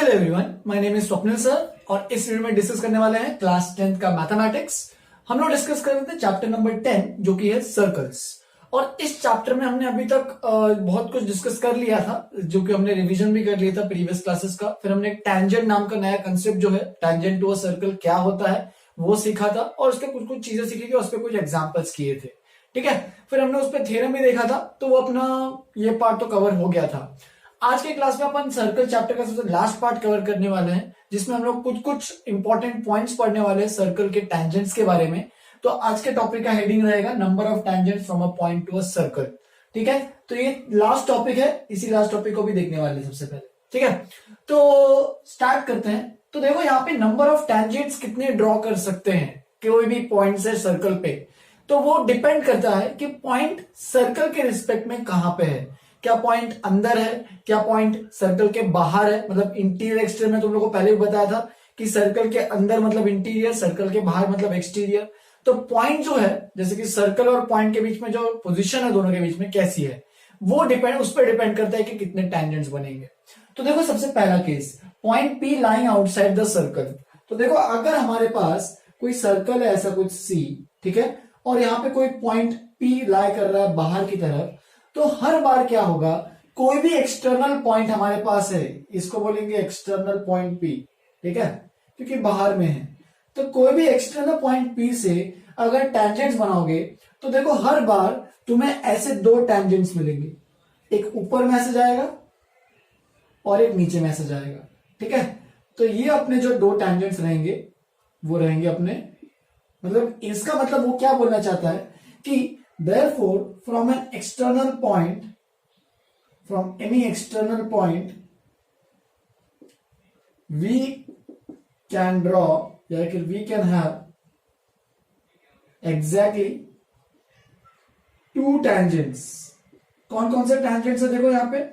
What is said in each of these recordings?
Hello everyone, my name is Swapnil sir और इस video में डिस्कस करने वाले हैं क्लास 10th का मैथमेटिक्स। हम लोग डिस्कस कर रहे थे चैप्टर नंबर 10 जो कि है सर्कल्स। और इस चैप्टर में हमने अभी तक बहुत कुछ डिस्कस कर लिया था, जो कि हमने रिवीजन भी कर लिया था प्रीवियस क्लासेस का। फिर हमने टैंजेंट नाम का नया कंसेप्ट जो है टैंजेंट टू अ सर्कल क्या होता है वो सीखा था, और उसके कुछ कुछ चीजें सीखी थी, उस पर कुछ एग्जाम्पल्स किए थे। ठीक है, फिर हमने उस पर थ्योरम भी देखा था, तो वो अपना ये पार्ट तो कवर हो गया था। आज के क्लास में अपन सर्कल चैप्टर का सबसे लास्ट पार्ट कवर करने वाले हैं, जिसमें हम लोग कुछ कुछ इंपॉर्टेंट पॉइंट्स पढ़ने वाले हैं सर्कल के टैंजेंट्स के बारे में। तो आज के टॉपिक का हेडिंग रहेगा number of tangents from a point to a circle. ठीक है, तो ये लास्ट टॉपिक है, इसी लास्ट टॉपिक को भी देखने वाले हैं सबसे पहले। ठीक है, तो स्टार्ट करते हैं। तो देखो यहाँ पे नंबर ऑफ टैंजेंट्स कितने ड्रॉ कर सकते हैं कोई भी पॉइंट से सर्कल पे, तो वो डिपेंड करता है कि पॉइंट सर्कल के रिस्पेक्ट में कहां पे है। क्या पॉइंट अंदर है, क्या पॉइंट सर्कल के बाहर है। मतलब इंटीरियर एक्सटीरियर में तुम लोगों को पहले भी बताया था कि सर्कल के अंदर मतलब इंटीरियर, सर्कल के बाहर मतलब एक्सटीरियर। तो पॉइंट जो है, जैसे कि सर्कल और पॉइंट के बीच में जो पोजीशन है दोनों के बीच में कैसी है, वो डिपेंड उस पर डिपेंड करता है कि कितने टैंजेंट्स बनेंगे। तो देखो सबसे पहला case, point P lying outside the circle. तो देखो अगर हमारे पास कोई सर्कल है ऐसा कुछ सी, ठीक है, और यहाँ पे कोई पॉइंट पी लाई कर रहा है बाहर की तरफ, तो हर बार क्या होगा, कोई भी एक्सटर्नल पॉइंट हमारे पास है, इसको बोलेंगे एक्सटर्नल पॉइंट पी। ठीक है, क्योंकि बाहर में है, तो कोई भी एक्सटर्नल पॉइंट पी से अगर टैंजेंट्स बनाओगे तो देखो हर बार तुम्हें ऐसे दो टैंजेंट्स मिलेंगे, एक ऊपर में ऐसे जाएगा और एक नीचे में ऐसे जाएगा। ठीक है, तो ये अपने जो दो टैंजेंट्स रहेंगे वो रहेंगे अपने, मतलब इसका मतलब वो क्या बोलना चाहता है कि therefore from an external point, from any external point we can draw, या फिर we can have exactly two tangents। कौन कौन से tangents है देखो यहाँ पे,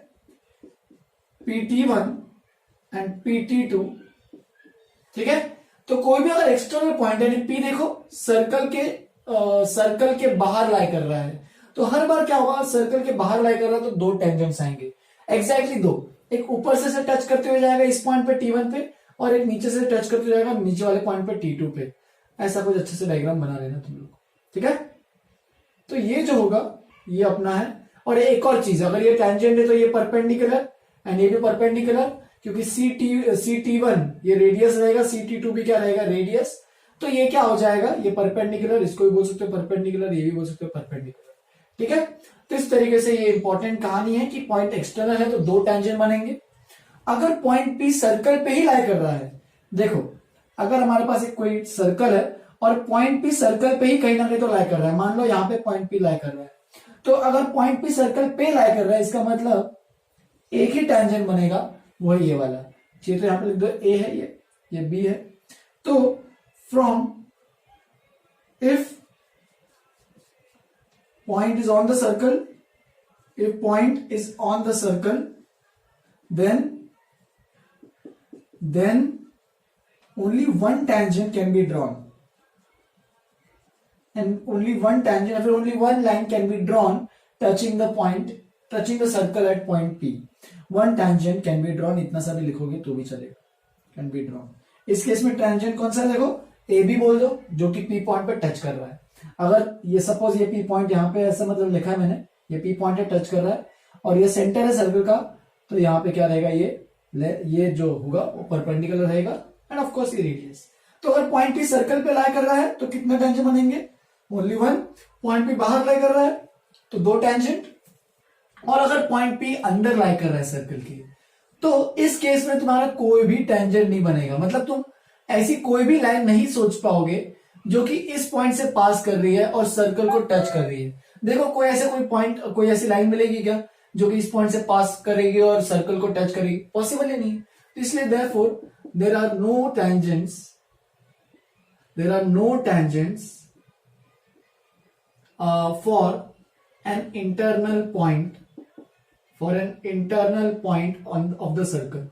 PT1 and PT2। ठीक है, तो कोई भी अगर एक्सटर्नल पॉइंट है, P देखो सर्कल के बाहर लाई कर रहा है, तो हर बार क्या होगा, सर्कल के बाहर लाई कर रहा है तो दो टेंजेंट्स आएंगे, एग्जैक्टली दो। एक ऊपर से टच करते हुए जाएगा इस पॉइंट पे T1 पे, और एक नीचे से टच करते हुए जाएगा नीचे वाले पॉइंट पे T2 पे। ऐसा कुछ अच्छे से डायग्राम बना लेना तुम लोग। ठीक है, तो ये जो होगा ये अपना है। और एक और चीज, अगर ये टेंजेंट है तो ये परपेंडिकुलर एंड ये भी परपेंडिकुलर, क्योंकि CT1 ये रेडियस रहेगा, CT2 भी क्या रहेगा, रेडियस। तो ये क्या हो जाएगा, ये परपेंडिकुलर, इसको भी बोल सकते हो परपेंडिकुलर, ये भी बोल सकते हो परपेंडिकुलर। ठीक है, तो इस तरीके से ये इंपॉर्टेंट कहानी है कि पॉइंट एक्सटर्नल है तो दो टेंजेंट बनेंगे। अगर पॉइंट पी सर्कल पे ही लाई कर रहा है, देखो अगर हमारे पास एक कोई सर्कल है और पॉइंट पी सर्कल पे ही कहीं ना कहीं तो लाई कर रहा है, मान लो यहाँ पे पॉइंट पी लाई कर रहा है, तो अगर पॉइंट पी सर्कल पे लाई कर रहा है इसका मतलब एक ही टेंजेंट बनेगा, वही ये वाला। तो यहाँ पे लिख दो, ए है ये बी है। तो from if point is on the circle, if point is on the circle, then only one tangent can be drawn, and only one tangent, or only one line can be drawn touching the circle at point P. One tangent can be drawn, इतना सा भी लिखोगे तो भी चलेगा, can be drawn। इस case में tangent कौन सा है, देखो ए बी बोल दो, जो कि पी पॉइंट पे टच कर रहा है। अगर ये सपोज ये पी पॉइंट यहाँ पे ऐसा मतलब लिखा है मैंने, ये पी पॉइंट पे टच कर रहा है और ये सेंटर है सर्कल का, तो यहाँ पे क्या रहेगा, ये जो होगा वो परपेंडिकुलर रहेगा एंड ऑफ कोर्स ये रेडियस। तो अगर पॉइंट पी सर्कल पे लाई कर रहा है तो कितने टेंजेंट बनेंगे, ओनली वन। पॉइंट पी बाहर लाई कर रहा है तो दो टेंजेंट, और अगर पॉइंट पी अंदर लाई कर रहा है सर्कल के, तो इस केस में तुम्हारा कोई भी टेंजेंट नहीं बनेगा। मतलब तुम ऐसी कोई भी लाइन नहीं सोच पाओगे जो कि इस पॉइंट से पास कर रही है और सर्कल को टच कर रही है। देखो कोई ऐसी लाइन मिलेगी क्या जो कि इस पॉइंट से पास करेगी और सर्कल को टच करेगी, पॉसिबल ही नहीं। इसलिए therefore there are no tangents for an internal point of the circle.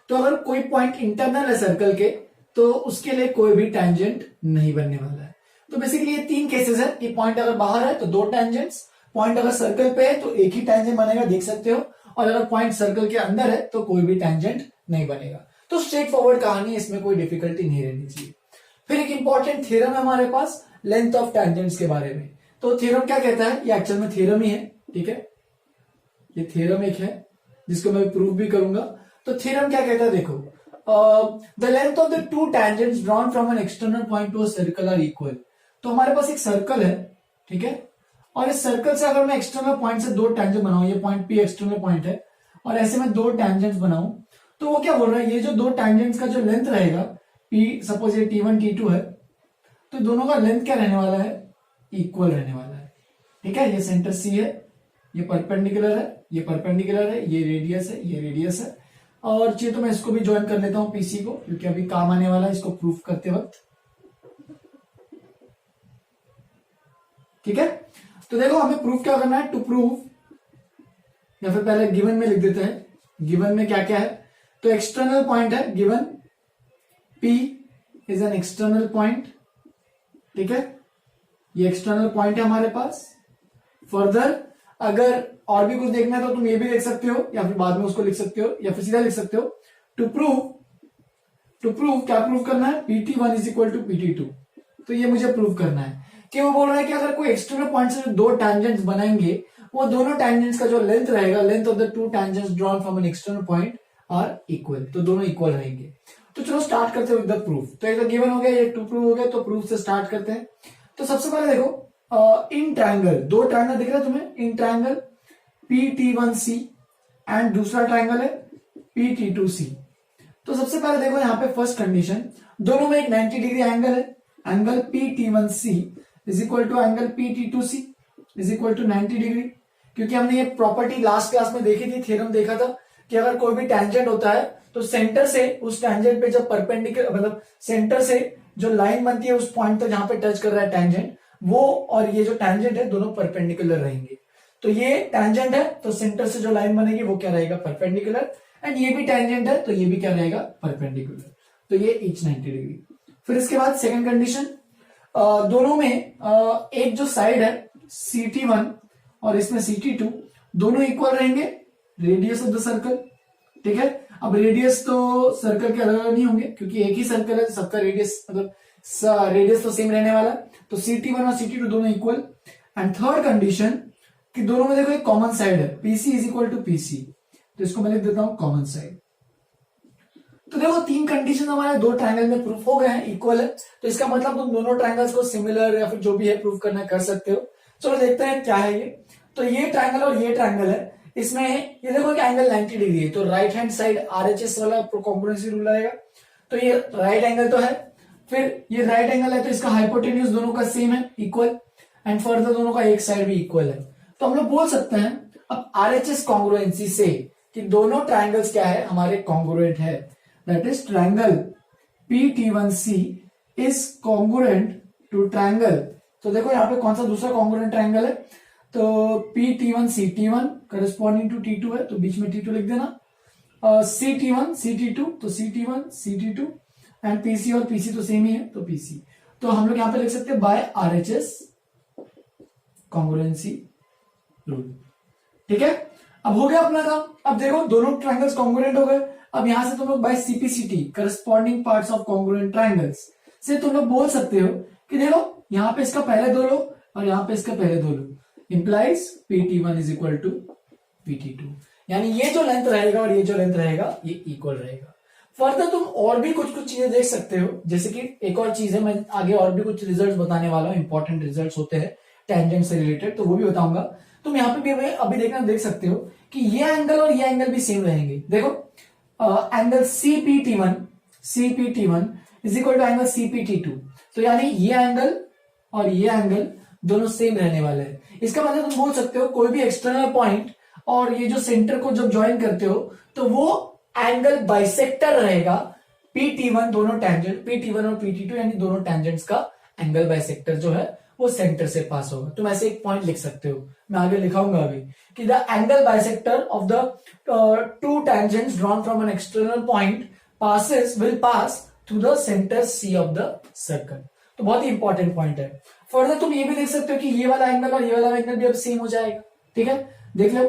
तो अगर कोई पॉइंट इंटरनल है सर्कल के, तो उसके लिए कोई भी टैंजेंट नहीं बनने वाला है। तो बेसिकली ये तीन केसेस है कि पॉइंट अगर बाहर है तो दो टैंजेंट्स, पॉइंट अगर सर्कल पे है तो एक ही टैंजेंट बनेगा, देख सकते हो, और अगर पॉइंट सर्कल के अंदर है तो कोई भी टैंजेंट नहीं बनेगा। तो स्ट्रेट फॉरवर्ड कहानी, इसमें कोई डिफिकल्टी नहीं रहनी चाहिए। फिर एक इंपॉर्टेंट थ्योरम है हमारे पास लेंथ ऑफ टेंजेंट्स के बारे में। तो थ्योरम क्या कहता है, ये एक्चुअल में थ्योरम ही है, ठीक है, ये थ्योरम एक है जिसको मैं प्रूव भी करूंगा। तो थ्योरम क्या कहता है, देखो, the length of the two tangents drawn from an external point to a circle are equal. तो हमारे पास एक सर्कल है, ठीक है, और इस सर्कल से अगर मैं एक्सटर्नल पॉइंट से दो टेंजेंट बनाऊं, ये पॉइंट पी एक्सटर्नल पॉइंट है, और ऐसे में दो टेंजेंट्स बनाऊं, तो वो क्या बोल रहा है, ये जो दो टेंजेंट्स का जो लेंथ रहेगा, पी सपोज ये T1 T2 है, तो दोनों का लेंथ क्या रहने वाला है, इक्वल रहने वाला है, ठीक है। ये सेंटर C है, ये परपेंडिकुलर है, ये परपेंडिकुलर है, ये रेडियस है, ये रेडियस है, और चाहिए तो मैं इसको भी ज्वाइन कर लेता हूं पीसी को, क्योंकि अभी काम आने वाला है इसको प्रूफ करते वक्त, ठीक है। तो देखो हमें प्रूफ क्या करना है, टू प्रूव, या फिर पहले गिवन में लिख देते हैं, गिवन में क्या क्या है। तो एक्सटर्नल पॉइंट है given, P is an external point, ठीक है, ये एक्सटर्नल पॉइंट है हमारे पास। फर्दर अगर और भी कुछ देखना है तो तुम ये भी देख सकते हो, या फिर बाद में उसको लिख सकते हो, या फिर सीधा लिख सकते हो, टू प्रूव क्या प्रूव करना है, PT1 is equal to PT2। तो ये मुझे प्रूव करना है कि वो बोल रहा है कि अगर कोई एक्सटर्नल पॉइंट से दो टेंजेंट्स बनाएंगे, वो दोनों टेंजेंट्स का जो लेंथ रहेगा, length of the two tangents drawn from an external point are equal, तो दोनों इक्वल रहेंगे। तो चलो स्टार्ट करते हैं विद द प्रूफ। तो ये तो गिवन हो गया, ये टू प्रूव हो गया, तो प्रूफ से स्टार्ट करते हैं। तो सबसे पहले देखो, इन ट्रायंगल, दो ट्रायंगल दिख रहा है तुम्हें, इन ट्रायंगल PT1C एंड दूसरा ट्रायंगल है PT2C। तो सबसे पहले देखो यहाँ पे फर्स्ट कंडीशन, दोनों में एक 90 डिग्री एंगल है, angle PT1C is equal to angle PT2C is equal to 90 degree. क्योंकि हमने ये प्रॉपर्टी लास्ट क्लास में देखी थी, थ्योरम देखा था कि अगर कोई भी टेंजेंट होता है तो सेंटर से उस टेंजेंट पे जब परपेंडिकुलर, मतलब सेंटर से जो लाइन बनती है उस पॉइंट तक जहां पे टच कर रहा है टेंजेंट, वो और ये जो टेंजेंट है दोनों परपेंडिकुलर रहेंगे। तो ये टेंजेंट है तो सेंटर से जो लाइन बनेगी वो क्या रहेगा, परपेंडिकुलर, एंड ये भी टेंजेंट है तो ये भी क्या रहेगा, परपेंडिकुलर। तो ये ईच 90 डिग्री। फिर इसके बाद सेकंड कंडीशन, दोनों में एक जो साइड है CT1 और इसमें CT2 दोनों इक्वल रहेंगे रेडियस ऑफ द सर्कल, ठीक है। अब रेडियस तो सर्कल के अलग अलग नहीं होंगे, क्योंकि एक ही सर्कल है, सबका रेडियस मतलब रेडियस तो सेम रहने वाला। तो CT1 और CT2 दोनों इक्वल। एंड थर्ड कंडीशन कि दोनों में देखो एक कॉमन साइड है, PC is equal to PC, तो इसको मैं लिख देता हूं कॉमन साइड। तो देखो तीन कंडीशन हमारे दो ट्रायंगल में प्रूफ हो गए हैं, इक्वल है, तो इसका मतलब तुम दोनों ट्रायंगल्स को सिमिलर या फिर जो भी है प्रूफ करना कर सकते हो। चलो देखते हैं क्या है ये। तो ये ट्रायंगल और ये ट्रायंगल है, इसमें ये देखो कि एंगल 90 डिग्री है, तो राइट हैंड साइड RHS वाला कॉम्पोनेंसी रूल आएगा। तो ये राइट एंगल तो है, फिर ये राइट एंगल है तो इसका हाइपोटेन्यूज दोनों का सेम है, इक्वल, एंड फर्दर दोनों का एक साइड भी इक्वल है। तो हम लोग बोल सकते हैं अब RHS कॉन्ग्रुएंसी से कि दोनों ट्रायंगल्स क्या है, हमारे कॉन्ग्रुएंट है। That is triangle PT1C is congruent to triangle. तो देखो यहाँ पे कौन सा दूसरा कॉन्ग्रुएंट ट्रायंगल है, तो PT1C T1 corresponding to T2 है, तो बीच में T2 लिख देना। CT1 CT2 तो CT1 CT2 एंड PC और PC तो सेम ही है, तो PC। तो हम लोग यहाँ पे लिख सकते हैं बाय RHS कॉन्ग्रुएंसी रूल, ठीक है। अब हो गया अपना काम। अब देखो दोनों ट्रायंगल्स कॉन्ग्रुएंट हो गए। अब यहां से तुम लोग by CPCT corresponding parts of congruent triangles से तुम लोग बोल सकते हो कि देखो यहाँ पे इसका पहले दो लो और यहाँ पे इसका पहले दो लो, implies PT1 is equal to PT2, यानी ये जो लेंथ रहेगा और ये जो लेंथ रहेगा ये इक्वल रहेगा। फर्दर तुम और भी कुछ कुछ चीजें देख सकते हो, जैसे कि एक और चीज है, मैं आगे और भी कुछ रिजल्ट्स बताने वाला हूं, इंपॉर्टेंट रिजल्ट्स होते हैं टेंजेंट से रिलेटेड, तो वो भी बताऊंगा। तुम यहाँ पे भी अभी देखना देख सकते हो कि ये एंगल और ये एंगल भी सेम रहेंगे। देखो angle CPT1 is equal to angle CPT2, तो यानी ये एंगल और ये एंगल दोनों सेम रहने वाले हैं। इसका मतलब तुम बोल सकते हो कोई भी एक्सटर्नल पॉइंट और ये जो सेंटर को जब ज्वाइन करते हो तो वो एंगल बाइसेक्टर रहेगा PT1, दोनों टेंजेंट PT1 और PT2 यानी दोनों टेंजेंट्स का एंगल बाइसेक्टर जो है वो सेंटर से पास होगा। तुम ऐसे एक पॉइंट लिख सकते हो, मैं आगे लिखाऊंगा अभी कि the angle bisector of the two tangents drawn from an external point will pass through the centre C of the circle. तो बहुत ही इंपॉर्टेंट पॉइंट है। फर्दर तुम ये भी देख सकते हो कि ये वाला एंगल और ये वाला एंगल भी अब सेम हो जाएगा, ठीक है। देख लो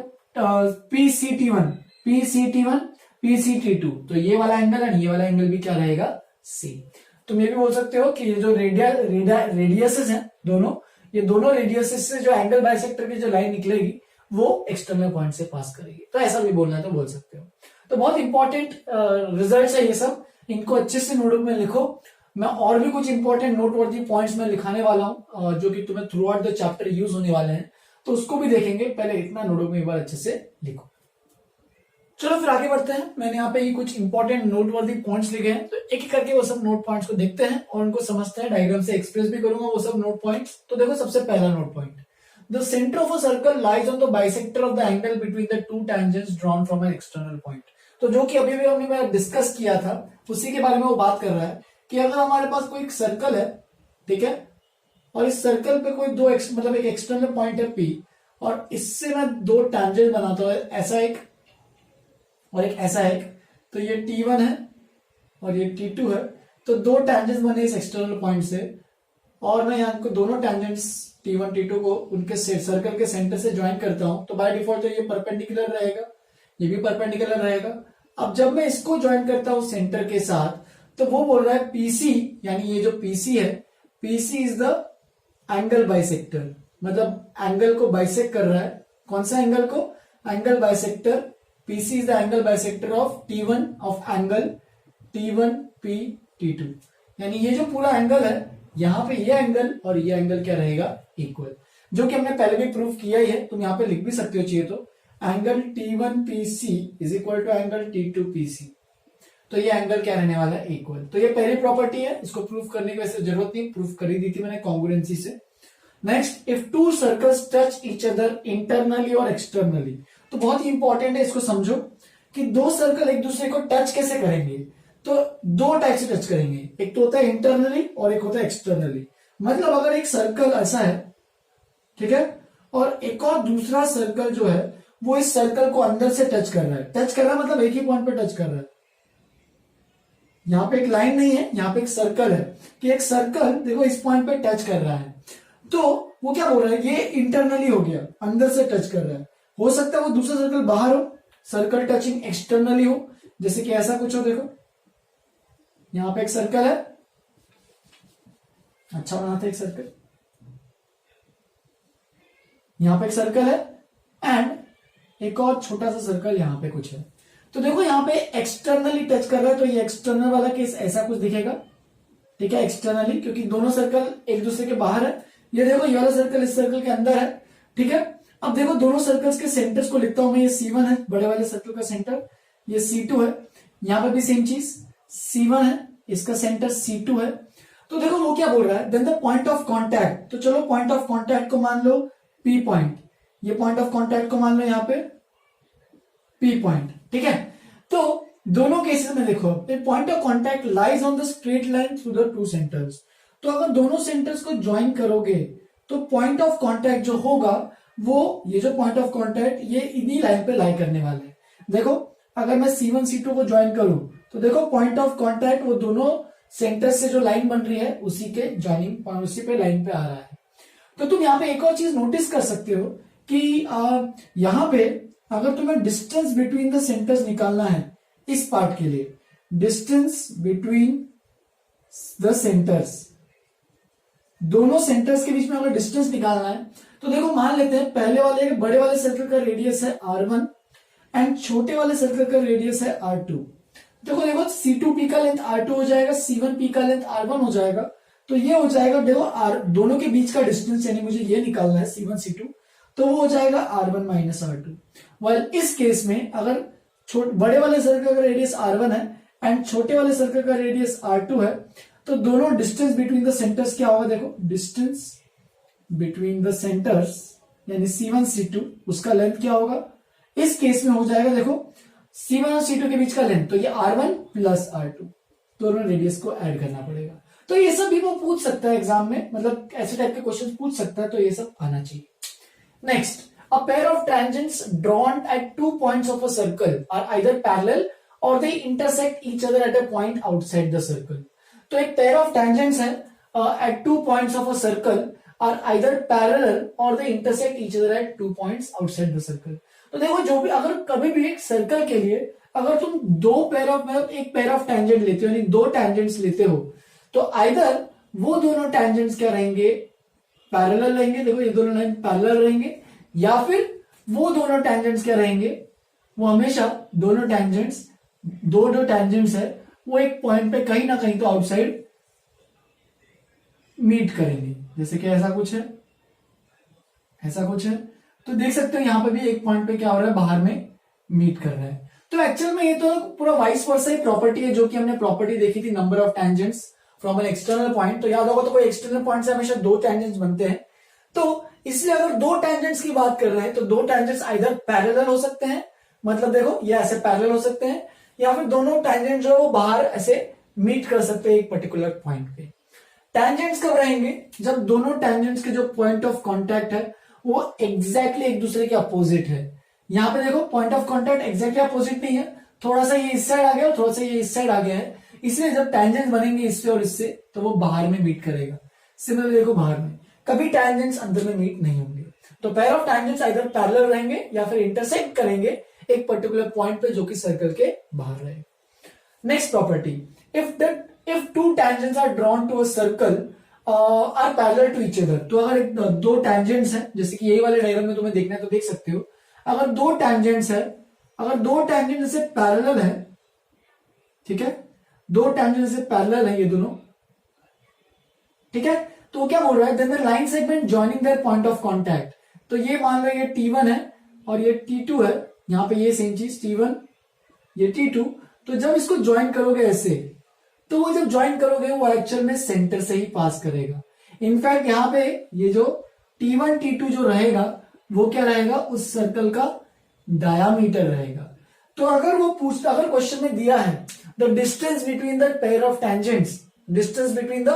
PCT1 PCT2, तो ये वाला एंगल एंड ये वाला एंगल भी क्या रहेगा, सेम। तुम ये भी बोल सकते हो कि ये जो रेडियसेस हैं दोनों, ये दोनं रेडियसेस से जो एंगल बाइसेक्टर की जो लाइन निकलेगी वो एक्सटर्नल पॉइंट से पास करेगी, तो ऐसा भी बोलना है तो बोल सकते हो। तो बहुत इंपॉर्टेंट रिजल्ट्स है ये सब, इनको अच्छे से नोटबुक में लिखो। मैं और भी कुछ इंपॉर्टेंट नोटवर्दी पॉइंट्स में लिखाने वाला हूं जो कि तुम्हें through out the chapter use होने वाले हैं, तो उसको भी देखेंगे। पहले इतना नोटबुक में एक बार अच्छे से लिखो। चलो फिर आगे बढ़ते हैं। मैंने यहाँ पे ये कुछ इंपॉर्टेंट नोटवर्दी पॉइंट्स लिखे हैं, तो एक एक करके वो सब नोट पॉइंट्स को देखते हैं और उनको समझते हैं। डायग्राम से एक्सप्रेस भी करूंगा वो सब नोट पॉइंट्स। तो देखो सबसे पहला note point, the centre of a circle lies on the bisector of the angle between the two tangents drawn from an external point. तो जो कि अभी भी हमने डिस्कस किया था उसी के बारे में वो बात कर रहा है कि अगर हमारे पास कोई एक सर्कल है, ठीक है, और इस सर्कल पे कोई दो मतलब एक एक्सटर्नल पॉइंट है P, और इससे मैं दो टैंजेंट बनाता हूं, ऐसा एक और एक ऐसा एक, तो ये T1 है और ये T2 है। तो दो टैंजेंट्स बने इस एक्सटर्नल पॉइंट से, और मैं यहाँ को दोनों टैंजेंट्स T1 T2 को उनके सर्कल के सेंटर से ज्वाइन करता हूं, तो बाय डिफॉल्ट तो ये परपेंडिकुलर रहेगा, ये भी परपेंडिकुलर रहेगा। अब जब मैं इसको ज्वाइन करता हूं सेंटर के साथ, तो वो बोल रहा है PC, यानी ये जो PC है, PC is the angle bisector, मतलब एंगल को बाइसेक्ट कर रहा है। कौन सा एंगल को, angle bisector. PC is the angle bisector of T1 of angle T1P T2, यानी ये जो पूरा एंगल है, यहां पे ये एंगल और ये एंगल क्या रहेगा, इक्वल, जो कि हमने पहले भी प्रूव किया ही है। तुम यहां पे लिख भी सकते हो चाहिए तो, angle T1PC is equal to angle T2PC, तो ये एंगल क्या रहने वाला है, इक्वल। तो ये पहली प्रॉपर्टी है, इसको प्रूफ करने की वैसे जरूरत नहीं, प्रूफ कर ही दी थी मैंने कॉन्ग्रुएंसी से। Next, if two circles touch each other internally और एक्सटर्नली, तो बहुत ही इंपॉर्टेंट है, इसको समझो कि दो सर्कल एक दूसरे को टच कैसे करेंगे। तो दो टाइप से टच करेंगे, एक तो होता है इंटरनली और एक होता है एक्सटर्नली। मतलब अगर एक सर्कल ऐसा है, ठीक है, और एक और दूसरा सर्कल जो है वो इस सर्कल को अंदर से टच कर रहा है, टच कर रहा है मतलब एक ही पॉइंट पे टच कर रहा है। यहां पे एक लाइन नहीं है, यहां पे एक सर्कल है, कि एक सर्कल देखो इस पॉइंट पे टच कर रहा है, तो वो क्या बोल रहा है, ये इंटरनली हो गया, अंदर से टच कर रहा है। हो सकता है वो दूसरा सर्कल बाहर हो, सर्कल टचिंग एक्सटर्नली हो, जैसे कि ऐसा कुछ हो। देखो यहां पे एक सर्कल है, अच्छा बनाते एक सर्कल, यहां पे एक सर्कल है एंड एक और छोटा सा सर्कल यहां पे कुछ है। तो देखो यहां पे एक्सटर्नली टच कर रहा है, तो ये एक्सटर्नल वाला केस ऐसा कुछ दिखेगा, ठीक है, एक्सटर्नली, क्योंकि दोनों सर्कल एक दूसरे के बाहर है। ये देखो ये वाला सर्कल इस सर्कल के अंदर है, ठीक है। अब देखो दोनों सर्कल्स के सेंटर्स को लिखता हूं मैं, ये C1 है बड़े वाले सर्कल का सेंटर, ये C2 है, यहां पे भी सेम चीज, C1 है, इसका सेंटर C2 है। तो देखो वो क्या बोल रहा है, then the point of contact, तो चलो पॉइंट ऑफ कॉन्टैक्ट को मान लो P पॉइंट, ये पॉइंट ऑफ कॉन्टैक्ट को मान लो यहाँ पे P पॉइंट, ठीक है। तो दोनों केसेस में देखो point of contact lies on the straight line through the two centres. तो अगर दोनों सेंटर्स को ज्वाइन करोगे तो पॉइंट ऑफ कॉन्टैक्ट जो होगा वो, ये जो पॉइंट ऑफ कॉन्टैक्ट ये इन्हीं लाइन पे लाई करने वाले हैं। देखो अगर मैं C1 C2 को ज्वाइन करूं तो देखो पॉइंट ऑफ कॉन्टैक्ट वो दोनों सेंटर से जो लाइन बन रही है उसी के ज्वाइनिंग, उसी पे लाइन पे आ रहा है। तो तुम यहाँ पे एक और चीज नोटिस कर सकते हो कि यहाँ पे अगर तुम्हें डिस्टेंस बिटवीन द सेंटर्स निकालना है इस पार्ट के लिए, डिस्टेंस बिटवीन द सेंटर्स, दोनों सेंटर्स के बीच में अगर डिस्टेंस निकालना है तो देखो मान लेते हैं पहले वाले बड़े वाले सर्कल का रेडियस है R1 एंड छोटे वाले सर्कल का रेडियस है R2। देखो C2P का लेंथ R2 हो जाएगा, C1P का लेंथ R1 हो जाएगा, तो ये हो जाएगा देखो दोनों के बीच का डिस्टेंस, यानी मुझे ये निकालना है C1 C2, तो वो हो जाएगा R1 माइनस R2। वाइल इस केस में अगर बड़े वाले सर्कल का रेडियस R1 है एंड छोटे वाले सर्कल का रेडियस R2 है, तो दोनों डिस्टेंस बिटवीन द सेंटर्स क्या होगा, देखो डिस्टेंस बिटवीन द सेंटर्स यानी C1 C2 उसका लेंथ क्या होगा, इस केस में हो जाएगा देखो C1 और C2 के बीच का लेंथ, तो ये R1 प्लस R2, दोनों रेडियस को ऐड करना पड़ेगा। तो ये सब भी वो पूछ सकता है एग्जाम में, मतलब ऐसे टाइप के क्वेश्चन पूछ सकता है, तो ये सब आना चाहिए। Next, a pair of tangents drawn at 2 points of a circle are either parallel or they intersect each other at a point outside the circle। तो एक pair of tangents है at 2 points of a circle are either parallel or they intersect each other at 2 points outside the circle। तो देखो जो भी अगर कभी भी एक सर्कल के लिए अगर तुम दो पेयर ऑफ मतलब एक पेयर ऑफ टेंजेंट लेते हो यानी दो टेंजेंट्स लेते हो तो आइदर वो दोनों टेंजेंट्स क्या रहेंगे, पैरेलल रहेंगे, देखो ये दोनों लाइन पैरेलल रहेंगे, या फिर वो दोनों टेंजेंट्स क्या रहेंगे, वो हमेशा दोनों टेंजेंट्स दो टेंजेंट्स है वो एक पॉइंट पे कहीं ना कहीं तो आउटसाइड मीट करेंगे। जैसे कि ऐसा कुछ है, ऐसा कुछ है, तो देख सकते हो यहां पे भी एक पॉइंट पे क्या हो रहा है, बाहर में मीट कर रहा है। तो एक्चुअल में ये तो पूरा वाइस वर्सा ही प्रॉपर्टी है जो कि हमने प्रॉपर्टी देखी थी number of tangents from an external point. तो याद होगा तो कोई एक्सटर्नल पॉइंट से हमेशा दो टेंजेंट्स बनते हैं, तो इसलिए अगर दो टेंजेंट्स की बात कर रहे हैं तो दो टेंजेंट्स आइदर पैरेलल हो सकते हैं, मतलब देखो ये ऐसे पैरेलल हो सकते हैं, या फिर दोनों टेंजेंट जो है वो बाहर ऐसे मीट कर सकते हैं एक पर्टिकुलर पॉइंट पे। टेंजेंट्स कब रहेंगे, जब दोनों टेंजेंट्स के जो पॉइंट ऑफ कांटेक्ट है वो एग्जैक्टली एक दूसरे के अपोजिट है। यहां पे देखो point of contact exactly opposite नहीं है, थोड़ा सा ये इस साइड आ गया और थोड़ा सा ये इस साइड आ गया है, इसलिए जब टेंजेंट्स बनेंगे इससे और इससे तो वो बाहर में मीट करेगा। सिमिलरली देखो बाहर में कभी टेंजेंट्स अंदर में मीट नहीं होंगे। तो pair of tangents either parallel रहेंगे या फिर इंटरसेक्ट करेंगे एक पर्टिकुलर पॉइंट पे जो कि सर्कल के बाहर रहे। Next property, if two tangents are drawn to a circle are parallel to each other. तो अगर दो टेंजेंट्स हैं, जैसे कि यही वाले डायग्राम में तुम्हें देखना है तो देख सकते हो, अगर दो टेंजेंट्स है, अगर दो टेंजेंट जैसे पैरेलल है, ठीक है, दो टेंजेंट जैसे पैरेलल है ये दोनों, ठीक है, तो वो क्या बोल रहा है, then the line segment joining their point of contact. तो ये मान लो ये T1 है और ये T2 है, यहां पे ये सेम चीज T1 ये T2, तो जब इसको ज्वाइन करोगे ऐसे, तो वो जब ज्वाइन करोगे वो एक्चुअल में सेंटर से ही पास करेगा। इनफैक्ट यहां पे ये जो T1 T2 जो रहेगा वो क्या रहेगा, उस सर्कल का डायामीटर रहेगा। तो अगर वो अगर क्वेश्चन में दिया है the distance between the pair of tangents, distance between the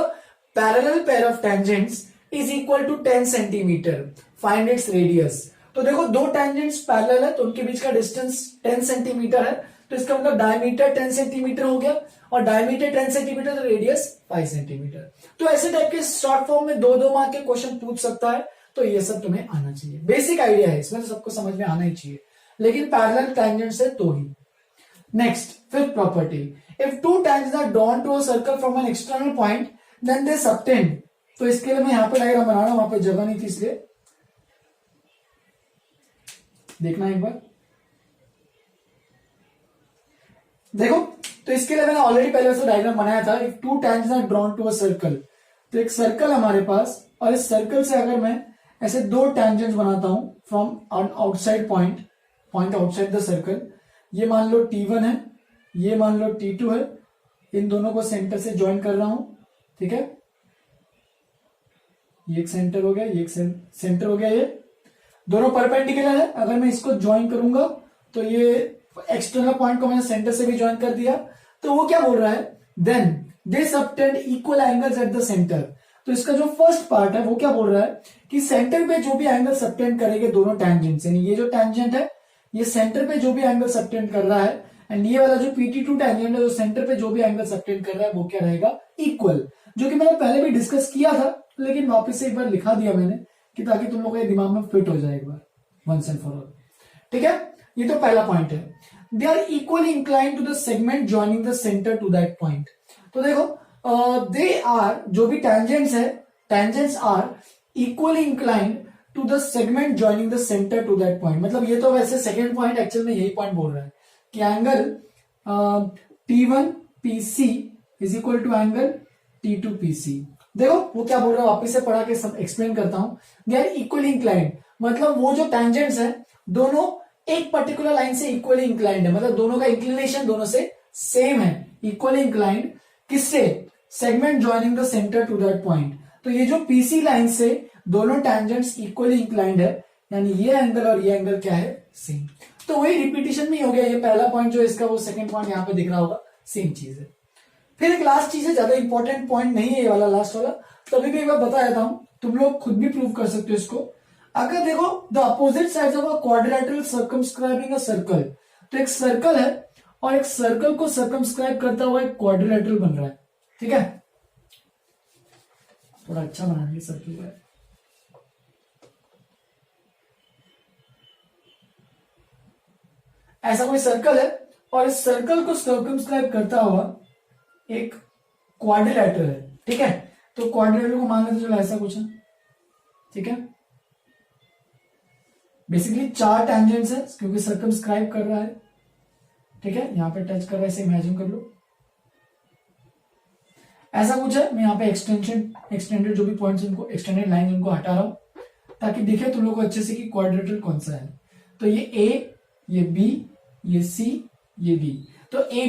parallel pair of tangents is equal to 10 centimetre, find its radius. तो देखो दो टेंजेंट्स पैरेलल है तो उनके बीच का डिस्टेंस 10 सेंटीमीटर है, तो इसका मतलब डायमीटर 10 सेंटीमीटर हो गया, और डायमीटर 10 सेंटीमीटर तो रेडियस 5 सेंटीमीटर। तो ऐसे टाइप के शॉर्ट फॉर्म में दो मार्क के क्वेश्चन पूछ सकता है, तो ये सब तुम्हें आना चाहिए। बेसिक आइडिया है इसमें, तो सबको समझ में आना ही चाहिए, लेकिन पैरेलल टेंजेंट्स है तो ही। Next fifth property, if two tangents are drawn to a circle from an external point then they subtend. तो इसके लिए मैं यहां पे डायग्राम बना रहा हूं, वहां पे जगह नहीं थी इसलिए देखना एक बार। देखो तो इसके लिए मैंने ऑलरेडी पहले से डायग्राम बनाया था। If two tangents are drawn to a circle, तो एक सर्कल हमारे पास, और इस सर्कल से अगर मैं ऐसे दो टेंजेंट्स बनाता हूं from outside point outside the circle, ये मान लो T1 है, ये मान लो T2 है, इन दोनों को सेंटर से ज्वाइन कर रहा हूं, ठीक है, ये एक सेंटर हो गया, ये एक सेंटर हो गया, ये दोनों परपेंडिकुलर है। अगर मैं इसको ज्वाइन करूंगा तो ये एक्सटर्नल पॉइंट को मैंने सेंटर से भी ज्वाइन कर दिया, तो वो क्या बोल रहा है, then they subtend equal angles at the centre. तो इसका जो फर्स्ट पार्ट है वो क्या बोल रहा है कि सेंटर पे जो भी एंगल सबटेंड करेंगे दोनों टेंजेंट, यानी ये जो टेंजेंट है ये सेंटर पे जो भी एंगल सबटेंड कर रहा है, एंड ये वाला जो PT2 टेंजेंट है जो सेंटर पे जो भी एंगल सबटेंड कर रहा है वो क्या रहेगा, इक्वल। जो कि मैंने पहले भी डिस्कस किया था, लेकिन वापस से एक बार लिखा दिया मैंने कि ताकि तुम लोगों के दिमाग में फिट हो जाए एक बार, वंस एंड फॉर ऑल, ठीक है। ये तो पहला पॉइंट है, they are equally inclined to the segment joining the centre to that point. तो देखो दे आर, जो भी टेंजेंट्स है, tangents are equally inclined to the segment joining the centre to that point. मतलब ये तो वैसे सेकेंड पॉइंट एक्चुअल में यही पॉइंट बोल रहा है कि angle T1 PC is equal to angle T2 PC। देखो वो क्या बोल रहा है, वापिस से पढ़ा के एक्सप्लेन करता हूं। दे आर इक्वली इंक्लाइंड, मतलब वो जो टेंजेंट्स है दोनों एक पर्टिकुलर लाइन से इक्वली इंक्लाइंड है, मतलब दोनों का इंक्लिनेशन दोनों से सेम है, इक्वली इंक्लाइंड किससे, segment joining the centre to that point. तो ये जो PC लाइन से दोनों टेंजेंट्स इक्वली इंक्लाइंड है, यानी ये एंगल और ये एंगल क्या है, सेम। तो वही रिपीटिशन में हो गया, ये पहला पॉइंट जो इसका वो सेकंड पॉइंट यहां पे दिख रहा होगा, सेम चीज है। फिर एक लास्ट चीज है, ज्यादा इंपॉर्टेंट पॉइंट नहीं है ये वाला लास्ट वाला, तभी भी एक बार बता देता हूं, तुम लोग खुद भी प्रूव कर सकते हो इसको। अगर देखो the opposite sides of a quadrilateral circumscribing a circle, तो एक सर्कल है और एक सर्कल को सर्कमस्क्राइब करता हुआ एक क्वाड्रिलेटरल बन रहा है, ठीक है, थोड़ा अच्छा बनाएंगे सर्कल को। ऐसा कोई सर्कल है और इस सर्कल को सर्कमस्क्राइब करता हुआ एक क्वाड्रिलेटरल है, ठीक है। तो क्वाड्रिलेटरल को मान लेते चलो ऐसा कुछ है, ठीक है। बेसिकली 4 टेंजेंट्स है क्योंकि सर्कमस्क्राइब कर रहा है, ठीक है। यहां पे टच कर रहा है, इसे इमेजिन कर लो ऐसा कुछ है। मैं यहाँ पे एक्सटेंडेड जो भी पॉइंट्स उनको एक्सटेंडेड लाइन उनको हटा रहा हूं ताकि दिखे तुम लोग को अच्छे से कि क्वाड्रिलेटरल कौन सा है। तो ये ए, ये बी, ये सी, ये डी। तो ए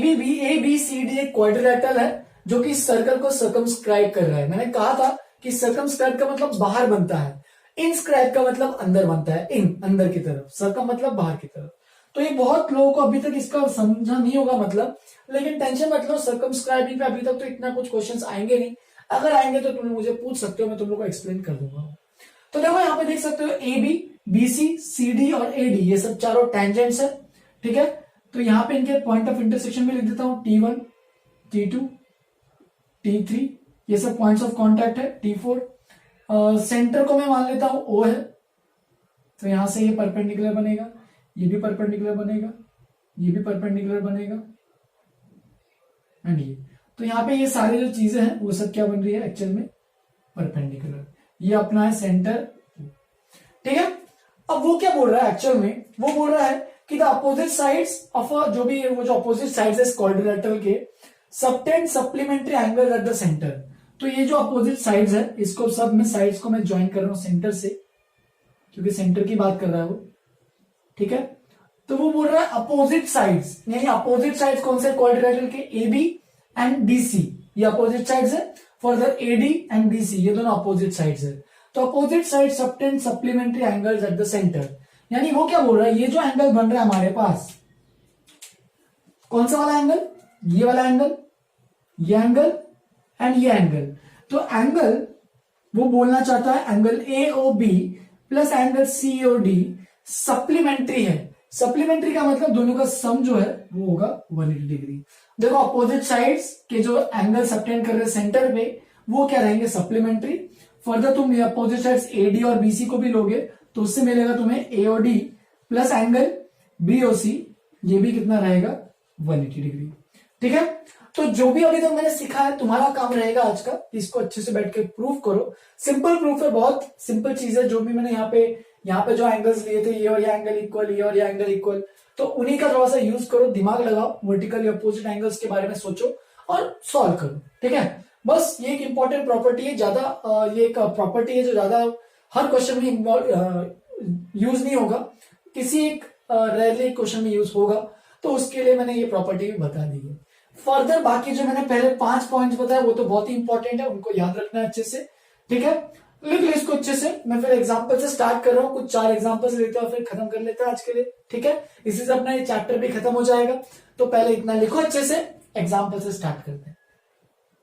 बी सी डी एक क्वाड्रिलेटरल है जो कि सर्कल को सर्कमस्क्राइब कर रहा है। मैंने कहा था कि सर्कमस्क्राइब का मतलब बाहर बनता है, इनस्क्राइब का मतलब अंदर बनता है, इन अंदर की तरफ, सर्कम मतलब बाहर की तरफ। तो ये बहुत लोगों को अभी तक इसका समझा नहीं होगा मतलब, लेकिन टेंशन मत लो, सर्कमस्क्राइबिंग पे अभी तक तो इतना कुछ क्वेश्चंस आएंगे नहीं। अगर आएंगे तो तुम मुझे पूछ सकते हो, मैं तुम लोग को एक्सप्लेन कर दूंगा। तो देखो यहाँ पे देख सकते हो A B, B C, C D और ए डी ये सब चारों टेंजेंट्स है, ठीक है। तो यहाँ पे इनके पॉइंट ऑफ इंटरसेक्शन में लिख देता हूं T1, T2, T3, ये सब पॉइंट्स ऑफ कांटेक्ट है। T4 सेंटर को मैं मान लेता हूं O है, तो यहां से ये परपेंडिकुलर बनेगा, ये भी परपेंडिकुलर बनेगा, ये भी परपेंडिकुलर बनेगा एंड ये। तो यहाँ पे ये सारी जो चीजें हैं वो सब क्या बन रही है एक्चुअल में परपेंडिकुलर। ये अपना है सेंटर, ठीक है। अब वो क्या बोल रहा है एक्चुअल में, वो बोल रहा है कि द अपोजिट साइड्स ऑफ जो भी वो जो अपोजिट साइड्स है क्वाड्रिलेटरल के subtend supplementary angle eight the centre. तो ये जो अपोजिट साइड्स है इसको सब में साइड्स को मैं ज्वाइन कर रहा हूं सेंटर से, क्योंकि सेंटर की बात कर रहा है वो, ठीक है। तो वो बोल रहा है अपोजिट साइड्स, यानी अपोजिट साइड्स कौन से क्वाड्रिलेटरल के A B and D C, ये अपोजिट साइड्स है for the A D and D C, ये दोनों अपोजिट साइड्स है। तो opposite side subtend supplementary angles at the centre, यानी वो क्या बोल रहा है, ये जो एंगल बन रहा है हमारे पास, कौन सा वाला एंगल, ये वाला एंगल, ये एंगल एंड ये एंगल। तो एंगल वो बोलना चाहता है angle A O B plus angle C O D supplementary है। सप्लीमेंट्री का मतलब दोनों का सम जो है वो होगा 180 डिग्री। देखो अपोजिट साइड्स के जो एंगल सबटेंड कर रहे हैं सेंटर पे वो क्या रहेंगे सप्लीमेंट्री। फर्दर तुम ये अपोजिट साइड्स ए डी और बी सी को भी लोगे तो उससे मिलेगा तुम्हें एओडी प्लस एंगल बीओसी, ये भी कितना रहेगा 180 डिग्री, ठीक है। तो जो भी अभी तक मैंने सीखा है तुम्हारा काम रहेगा आज का, इसको अच्छे से बैठ के प्रूव करो। सिंपल प्रूफ है, बहुत सिंपल चीज है। जो भी मैंने यहाँ पे जो एंगल्स लिए थे, ये और ये एंगल इक्वल, ये और ये एंगल इक्वल, तो उन्हीं का थोड़ा सा यूज करो, दिमाग लगाओ, वर्टिकल या अपोजिट एंगल्स के बारे में सोचो और सॉल्व करो, ठीक है। बस ये एक इंपॉर्टेंट प्रॉपर्टी है, ज्यादा ये एक प्रॉपर्टी है जो ज्यादा हर क्वेश्चन में यूज नहीं होगा, किसी एक रेयरली क्वेश्चन में यूज होगा, तो उसके लिए मैंने ये प्रॉपर्टी भी बता दी है। फर्दर बाकी जो मैंने पहले 5 पॉइंट्स बताया वो तो बहुत ही इंपॉर्टेंट है, उनको याद रखना है अच्छे से, ठीक है। लिख लो इसको अच्छे से। मैं फिर एग्जांपल से स्टार्ट कर रहा हूँ, कुछ 4 एग्जांपल्स लेते हैं और फिर खत्म कर लेते हैं आज के लिए, ठीक है। इसी से अपना ये चैप्टर भी खत्म हो जाएगा। तो पहले इतना लिखो अच्छे से, एग्जाम्पल से स्टार्ट करते हैं।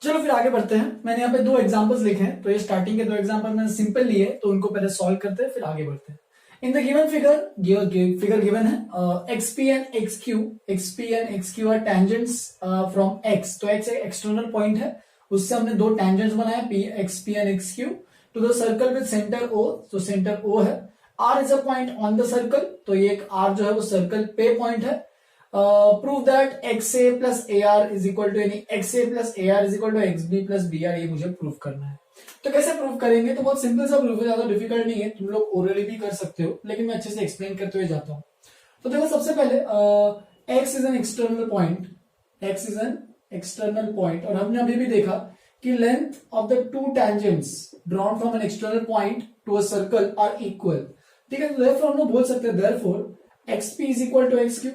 चलो फिर आगे बढ़ते हैं। मैंने यहाँ पे 2 एग्जांपल्स लिखे हैं, तो ये स्टार्टिंग के 2 एग्जांपल मैंने सिंपल लिए, तो उनको पहले सॉल्व करते हैं फिर आगे बढ़ते हैं। In the given figure given है XP and XQ are tangents from X. तो एक्स एक एक्सटर्नल पॉइंट है, उससे हमने 2 टेंजेंट्स बनाए XP and XQ to the circle with centre O. तो सेंटर ओ है, R is a point on the circle, तो ये एक आर जो है वो सर्कल पे पॉइंट है। Prove that X A plus A R is equal to, यानी X A plus A R is equal to X B plus B R, ये मुझे प्रूव करना है। तो कैसे प्रूव करेंगे, तो बहुत सिंपल सा प्रूफ है, ज्यादा डिफिकल्ट नहीं है, तुम लोग ओरली भी कर सकते हो, लेकिन मैं अच्छे से एक्सप्लेन करते हुए जाता हूं। तो देखो सबसे पहले X is an external point, X is an external point, और हमने अभी भी देखा कि length of the 2 tangents drawn from an external point to a circle are equal, ठीक है। तो देयरफॉर हम लोग बोल सकते हैं therefore XP is equal to X Q,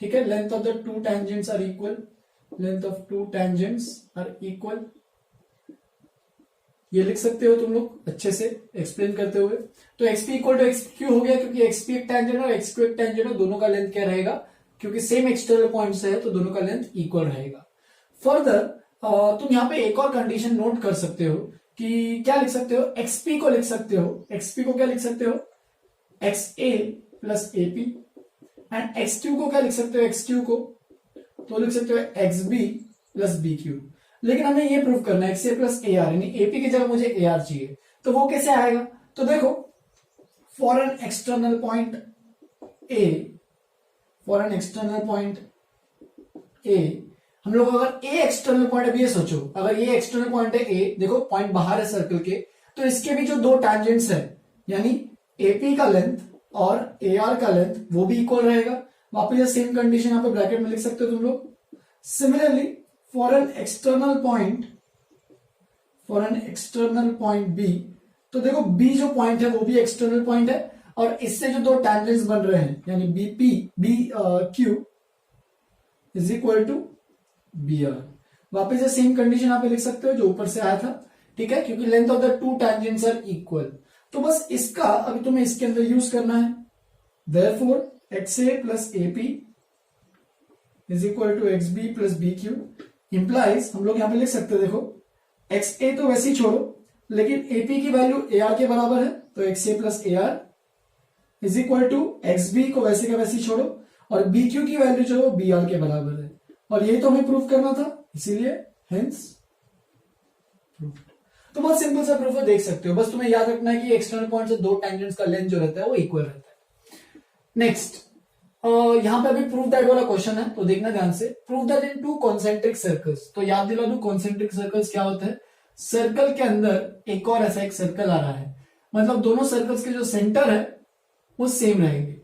ठीक है। Length of the 2 tangents are equal, length of 2 tangents are equal, ये लिख सकते हो तुम लोग अच्छे से एक्सप्लेन करते हुए। तो XP equal to X Q हो गया, क्योंकि एक्सपी एक टेंजेंट है और एक्स क्यू एक टेंजेंट है, दोनों का लेंथ क्या रहेगा, क्योंकि सेम एक्सटर्नल पॉइंट से है तो दोनों का लेंथ इक्वल रहेगा। फर्दर तुम यहाँ पे एक और कंडीशन नोट कर सकते हो कि क्या लिख सकते हो, एक्सपी को लिख सकते हो, एक्सपी को क्या लिख सकते हो x A plus AP, and x Q को क्या लिख सकते हो, एक्स क्यू को तो लिख सकते हो X B plus B Q. लेकिन हमें ये प्रूव करना है X A plus A R, यानी एपी की जगह मुझे ए आर चाहिए, तो वो कैसे आएगा। तो देखो for an external point A, for an external point A, हम लोग अगर ए एक्सटर्नल पॉइंट, अब ये सोचो अगर ये एक्सटर्नल पॉइंट है ए, देखो पॉइंट बाहर है सर्कल के, तो इसके भी जो दो टैंजेंट्स है यानी एपी का लेंथ और ए आर का लेंथ वो भी इक्वल रहेगा। वापिस सेम कंडीशन यहाँ पे ब्रैकेट में लिख सकते हो तुम लोग। Similarly for an external point B, तो देखो बी जो पॉइंट है वो भी एक्सटर्नल पॉइंट है और इससे जो दो टैंजेंट्स बन रहे हैं यानी B Q is equal to B R. वापिस से सेम कंडीशन यहाँ पे लिख सकते हो जो ऊपर से आया था, ठीक है, क्योंकि length of the two tangents are equal. तो बस इसका अभी तुम्हें इसके अंदर यूज करना है। Therefore X A plus A P is equal to X B plus B Q implies, हम लोग यहां पे लिख सकते हैं, देखो एक्स ए तो वैसे ही छोड़ो, लेकिन एपी की वैल्यू ए आर के बराबर है, तो X A plus A R is equal to X B को वैसे का वैसे ही छोड़ो और बी क्यू की वैल्यू जो है बी आर के बराबर है। और यही तो हमें प्रूफ करना था, इसीलिए हेंस प्रूफ। तो बहुत सिंपल सा प्रूफ है, देख सकते हो। बस तुम्हें याद रखना है कि एक्सटर्नल पॉइंट से दो टैंजेंट्स का लेंथ जो रहता है वो इक्वल रहता है। नेक्स्ट यहां पे अभी प्रूफ दैट वाला क्वेश्चन है, तो देखना ध्यान से। Proof that in to concentric circles, तो याद दिला दूं कॉन्सेंट्रिक सर्कल्स क्या होता है। सर्कल के अंदर एक और ऐसा एक सर्कल आ रहा है, मतलब दोनों सर्कल्स के जो सेंटर है वो सेम रहेंगे,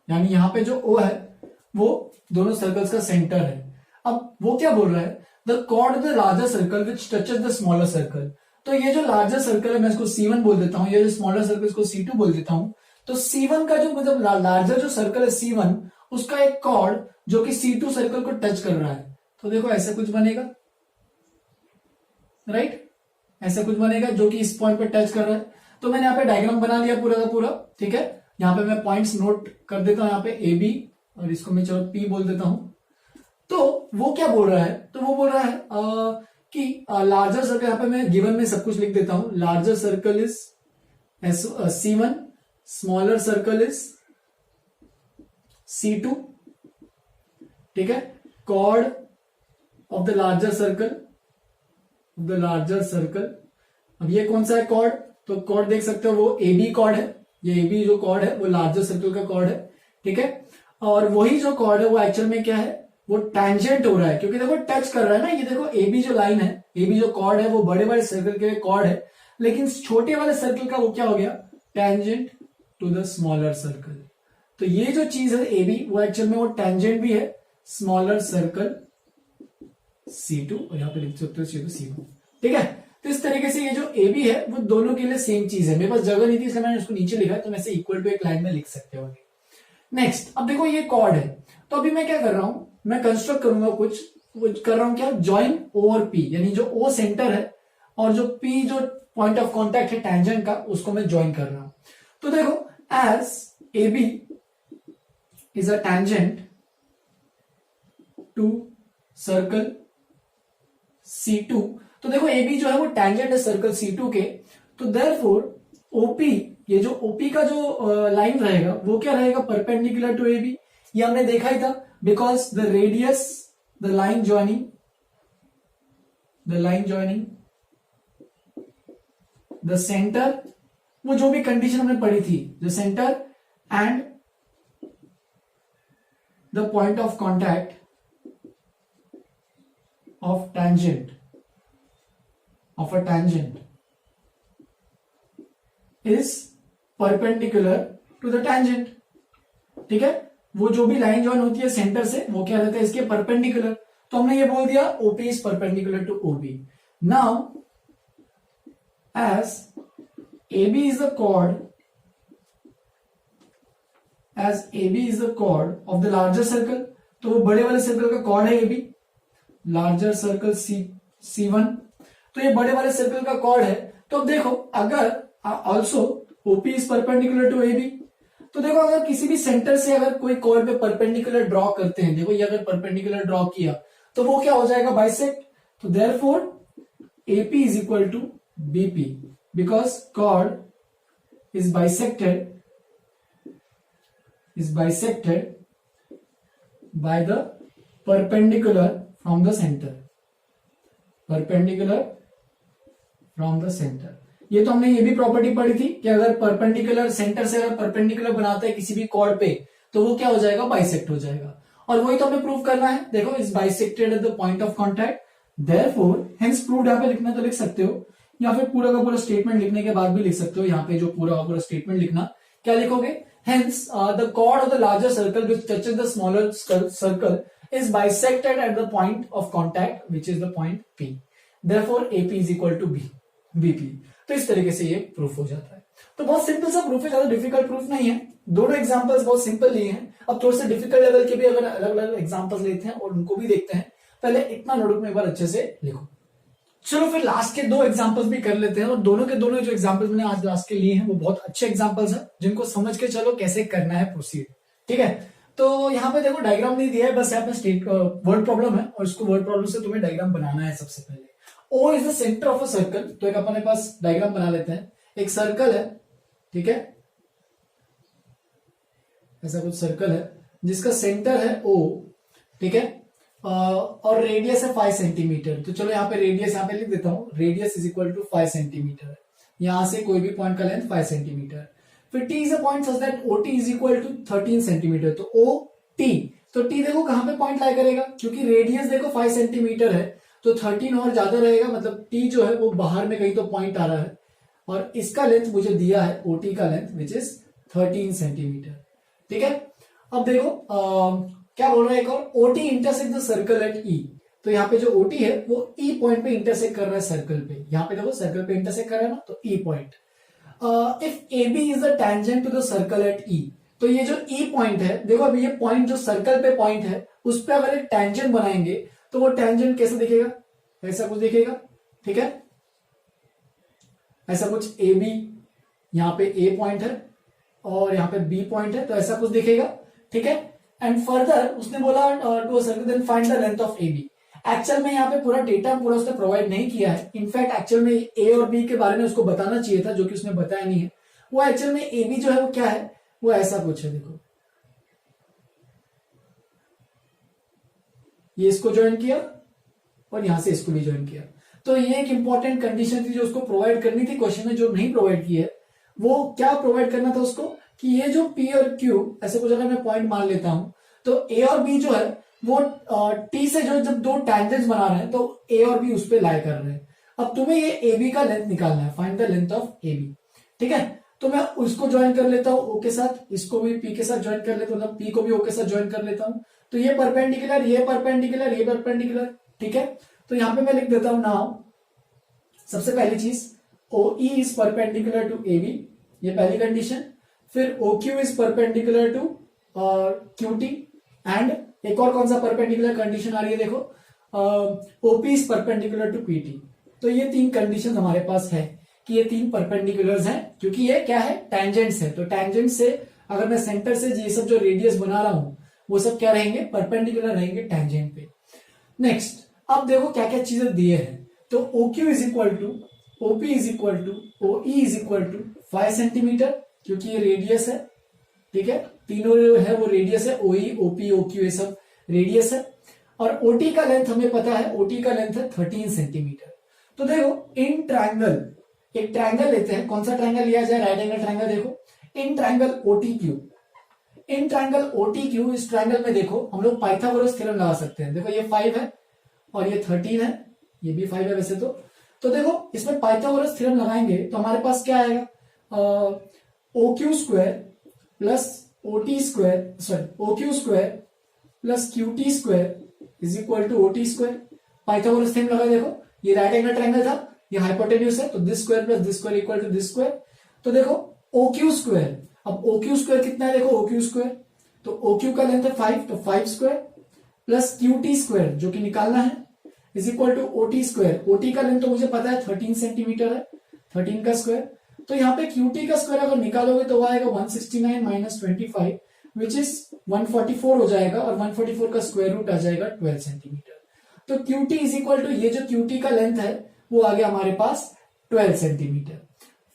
यानी यहां पे जो O है वो दोनों सर्कल्स का सेंटर है। अब वो क्या बोल रहा है, the chord the larger circle which touches the smaller circle. तो ये जो लार्जर सर्कल है मैं इसको C1 बोल देता हूं, ये जो स्मॉलर सर्कल इसको C2 बोल देता हूं। तो C1 का जो मतलब लार्जर जो सर्कल है C1, उसका एक कॉर्ड जो कि C2 सर्कल को टच कर रहा है, तो देखो ऐसा कुछ बनेगा, राइट, ऐसा कुछ बनेगा जो कि इस पॉइंट पे टच कर रहा है। तो मैंने यहाँ पे डायग्राम बना लिया पूरा का पूरा, ठीक है। यहाँ पे मैं पॉइंट्स नोट कर देता हूं, यहाँ पे ए बी और इसको मैं चलो पी बोल देता हूं। तो वो क्या बोल रहा है, तो वो बोल रहा है कि लार्जर सर्कल, यहाँ पे मैं गिवन में सब कुछ लिख देता हूं। Larger circle is C1, smaller circle is C2, ठीक है। Chord of the larger circle, अब ये कौन सा है कॉर्ड, तो कॉर्ड देख सकते हो वो ए बी कॉर्ड है, ये ए बी जो कॉर्ड है वो लार्जर सर्कल का कॉर्ड है, ठीक है। और वही जो कॉर्ड है वो एक्चुअल में क्या है, वो टैंजेंट हो रहा है, क्योंकि देखो टच कर रहा है ना, ये देखो ए बी जो लाइन है, ए बी जो कॉर्ड है वो बड़े बड़े सर्कल के कॉर्ड है, लेकिन छोटे वाले सर्कल का वो क्या हो गया, tangent to the smaller circle. तो ये जो चीज है ए बी, वो एक्चुअल में वो टैंजेंट भी है स्मॉलर सर्कल C2, और यहां पे लिख सकते हो C1, ठीक है। तो इस तरीके से ये जो ए बी है वो दोनों के लिए सेम चीज है। मेरे पास जगह नहीं थी इसलिए मैंने उसको नीचे लिखा है, तो मैं इक्वल टू एक लाइन में लिख सकते हो। नेक्स्ट, अब देखो ये कॉर्ड है, तो अभी मैं क्या कर रहा हूं, मैं कंस्ट्रक्ट करूंगा कुछ कर रहा हूं क्या, जॉइन O और P, यानी जो O सेंटर है और जो P जो पॉइंट ऑफ कॉन्टैक्ट है टैंजेंट का, उसको मैं ज्वाइन कर रहा हूं। तो देखो as A B is a tangent to circle C2, तो देखो ए बी जो है वो टैंजेंट है सर्कल C2 के, तो देयरफॉर OP, ये जो OP का जो लाइन रहेगा वो क्या रहेगा, परपेंडिकुलर टू ए बी। ये हमने देखा ही था, because the radius, the line joining the centre, वो जो भी कंडीशन हमने पढ़ी थी, the centre and the point of contact of a tangent is perpendicular to the tangent, ठीक है। वो जो भी लाइन ज्वाइन होती है सेंटर से वो क्या रहता है, इसके परपेंडिकुलर। तो हमने ये बोल दिया OP is perpendicular to OB. Now as AB is the chord of the larger circle, तो वो बड़े वाले सर्कल का कॉर्ड है AB, लार्जर सर्कल C1, तो ये बड़े वाले सर्कल का कॉर्ड है। तो अब देखो अगर also OP is perpendicular to AB, तो देखो अगर किसी भी सेंटर से अगर कोई कॉर्ड पे परपेंडिकुलर ड्रॉ करते हैं, देखो ये अगर परपेंडिकुलर ड्रॉ किया तो वो क्या हो जाएगा, बाइसेक्ट। तो therefore AP is equal to BP, because chord is bisected by the perpendicular from the centre. ये तो हमने ये भी प्रॉपर्टी पढ़ी थी कि अगर परपेंडिकुलर सेंटर से अगर परपेंडिकुलर बनाते हैं किसी भी कॉर्ड पे, तो वो क्या हो जाएगा, बाइसेक्ट हो जाएगा। और वही तो हमें प्रूव करना है। देखो is bisected at the point of contact, therefore hence proved. यहाँ पे लिखना तो लिख सकते हो, या फिर पूरा का पूरा स्टेटमेंट लिखने के बाद भी लिख सकते हो। यहाँ पे जो पूरा का पूरा स्टेटमेंट लिखना, क्या लिखोगे, hence the chord of the larger circle which touches the smaller circle is bisected at the point of contact which is the point P, therefore AP is equal to B BP. तो इस तरीके से ये proof हो जाता है। तो बहुत सिंपल सा प्रूफ है, ज्यादा डिफिकल्ट प्रूफ नहीं है। दोनों एग्जांपल्स बहुत सिंपल लिए हैं। अब थोड़े से डिफिकल्ट लेवल के भी अगर अलग अलग एग्जांपल्स लेते हैं और उनको भी देखते हैं। पहले इतना नोटबुक में एक बार अच्छे से लिखो। चलो फिर लास्ट के दो एग्जांपल्स भी कर लेते हैं, और दोनों के दोनों जो एग्जांपल्स मैंने आज लास्ट के लिए हैं वो बहुत अच्छे एग्जांपल्स हैं, जिनको समझ के चलो कैसे करना है प्रोसीड। ठीक है, तो यहाँ पे देखो डायग्राम नहीं दिया है, बस यहाँ पे स्टेट वर्ड प्रॉब्लम है, और इसको वर्ड प्रॉब्लम से तुम्हें डायग्राम बनाना है। सबसे पहले O is the centre of a circle, तो एक अपने पास डायग्राम बना लेते हैं। एक सर्कल है, ठीक है, ऐसा कुछ सर्कल है जिसका सेंटर है O, ठीक है, और रेडियस है 5 सेंटीमीटर। तो चलो यहाँ पे रेडियस यहाँ पे लिख देता हूं, radius is equal to 5 centimetre. यहां से कोई भी पॉइंट का लेंथ 5 सेंटीमीटर। फिर T is a point such that OT is equal to 13 centimetre. तो OT, तो T देखो कहां पे पॉइंट लाई करेगा, क्योंकि रेडियस देखो 5 सेंटीमीटर है, तो 13 और ज्यादा रहेगा, मतलब T जो है वो बाहर में कहीं तो पॉइंट आ रहा है, और इसका लेंथ मुझे दिया है OT का लेंथ विच इज 13 सेंटीमीटर। ठीक है, अब देखो क्या बोल रहा है एक और, OT intersect the circle at E। तो यहाँ पे जो OT है वो E पॉइंट पे इंटरसेक्ट कर रहा है सर्कल पे। यहाँ पे देखो सर्कल पे इंटरसेक्ट कर रहा है ना, तो E point. If AB is the tangent to the circle at E, तो ये जो E पॉइंट है, देखो अभी ये पॉइंट जो सर्कल पे पॉइंट है उस पर अगर एक टैंजेंट बनाएंगे तो वो टैंजेंट कैसे दिखेगा, ऐसा कुछ दिखेगा। ठीक है, ऐसा कुछ AB, यहाँ पे A पॉइंट है और यहाँ पे B पॉइंट है, तो ऐसा कुछ दिखेगा। ठीक है, एंड फर्दर उसने बोला to a circle then find the length of AB। Actual में यहाँ पे पूरा डेटा पूरा उसने प्रोवाइड नहीं किया है। इनफैक्ट एक्चुअल में A और B के बारे में उसको बताना चाहिए था, जो कि उसने बताया नहीं है। वो एक्चुअल में AB जो है वो क्या है, वो ऐसा कुछ है। देखो ये इसको ज्वाइन किया और यहां से इसको भी ज्वाइन किया। तो ये एक इंपॉर्टेंट कंडीशन थी जो उसको प्रोवाइड करनी थी, क्वेश्चन में जो नहीं प्रोवाइड की है। वो क्या प्रोवाइड करना था उसको, कि ये जो P और Q ऐसे कुछ अगर मैं पॉइंट मान लेता हूं, तो A और B जो है वो T से जो जब दो टैंजेंट्स बना रहे हैं तो A और B उस पर लाई कर रहे हैं। अब तुम्हें ये AB का लेंथ निकालना है, find the length of AB। ठीक है, तो मैं उसको ज्वाइन कर लेता हूं O के साथ, इसको भी P के साथ ज्वाइन कर लेता हूं, मतलब P को भी O के साथ ज्वाइन कर लेता हूं। तो ये परपेंडिकुलर, ये परपेंडिकुलर, ये परपेंडिकुलर। ठीक है, तो यहां पे मैं लिख देता हूं नाउ, सबसे पहली चीज OE is perpendicular to AB, ये पहली कंडीशन। फिर OQ is perpendicular to QT, and एक और कौन सा परपेंडिकुलर कंडीशन आ रही है, देखो OP is perpendicular to PT। तो ये तीन कंडीशन हमारे पास है कि ये तीन परपेंडिकुलर्स हैं, क्योंकि ये क्या है, टैंजेंट्स है। तो टैंजेंट से अगर मैं सेंटर से ये सब जो रेडियस बना रहा हूं वो सब क्या रहेंगे, परपेंडिकुलर रहेंगे टैंजेंट पे। नेक्स्ट, अब देखो क्या क्या चीजें दिए हैं। तो OQ is equal to OP is equal to OE is equal to 5 centimetre, क्योंकि ये रेडियस है। ठीक है, तीनों है वो रेडियस है, OE OP OQ ये सब रेडियस है। और OT का लेंथ हमें पता है, OT का लेंथ है 13 सेंटीमीटर। तो देखो इन ट्रायंगल, एक ट्रायंगल लेते हैं, कौन सा ट्रायंगल लिया जाए, राइट एंगल ट्रायंगल। देखो in triangle OTQ, in triangle OTQ, इस ट्रायंगल में देखो हम लोग पाइथागोरस थ्योरम लगा सकते हैं। देखो ये 5 है और ये 13 है, ये भी 5 है वैसे तो देखो इसमें पाइथागोरस थ्योरम लगाएंगे तो हमारे पास क्या आएगा, OQ square plus OT square, sorry OQ square plus QT square is equal to OT square. Pythagoras theorem लगा, देखो ये राइट एंगल ट्रायंगल था, ये हाइपोटेन्यूज है, तो this square plus this square equal to this square. तो देखो OQ square, अब OQ स्क्वायर कितना है, देखो OQ स्क्वायर, तो OQ का लेंथ है 5, तो 5 स्क्वायर प्लस QT स्क्वायर जो कि निकालना है is equal to OT square. OT का लेंथ तो मुझे पता है 13 सेंटीमीटर है, 13 का स्क्वायर। तो यहाँ पे QT का स्क्वायर अगर निकालोगे तो वो आएगा 169 माइनस 25 विच इज 144 हो जाएगा, और 144 का स्क्वायर रूट आ जाएगा 12 सेंटीमीटर। तो QT इज इक्वल टू, ये जो QT का लेंथ है वो आ गया हमारे पास 12 सेंटीमीटर।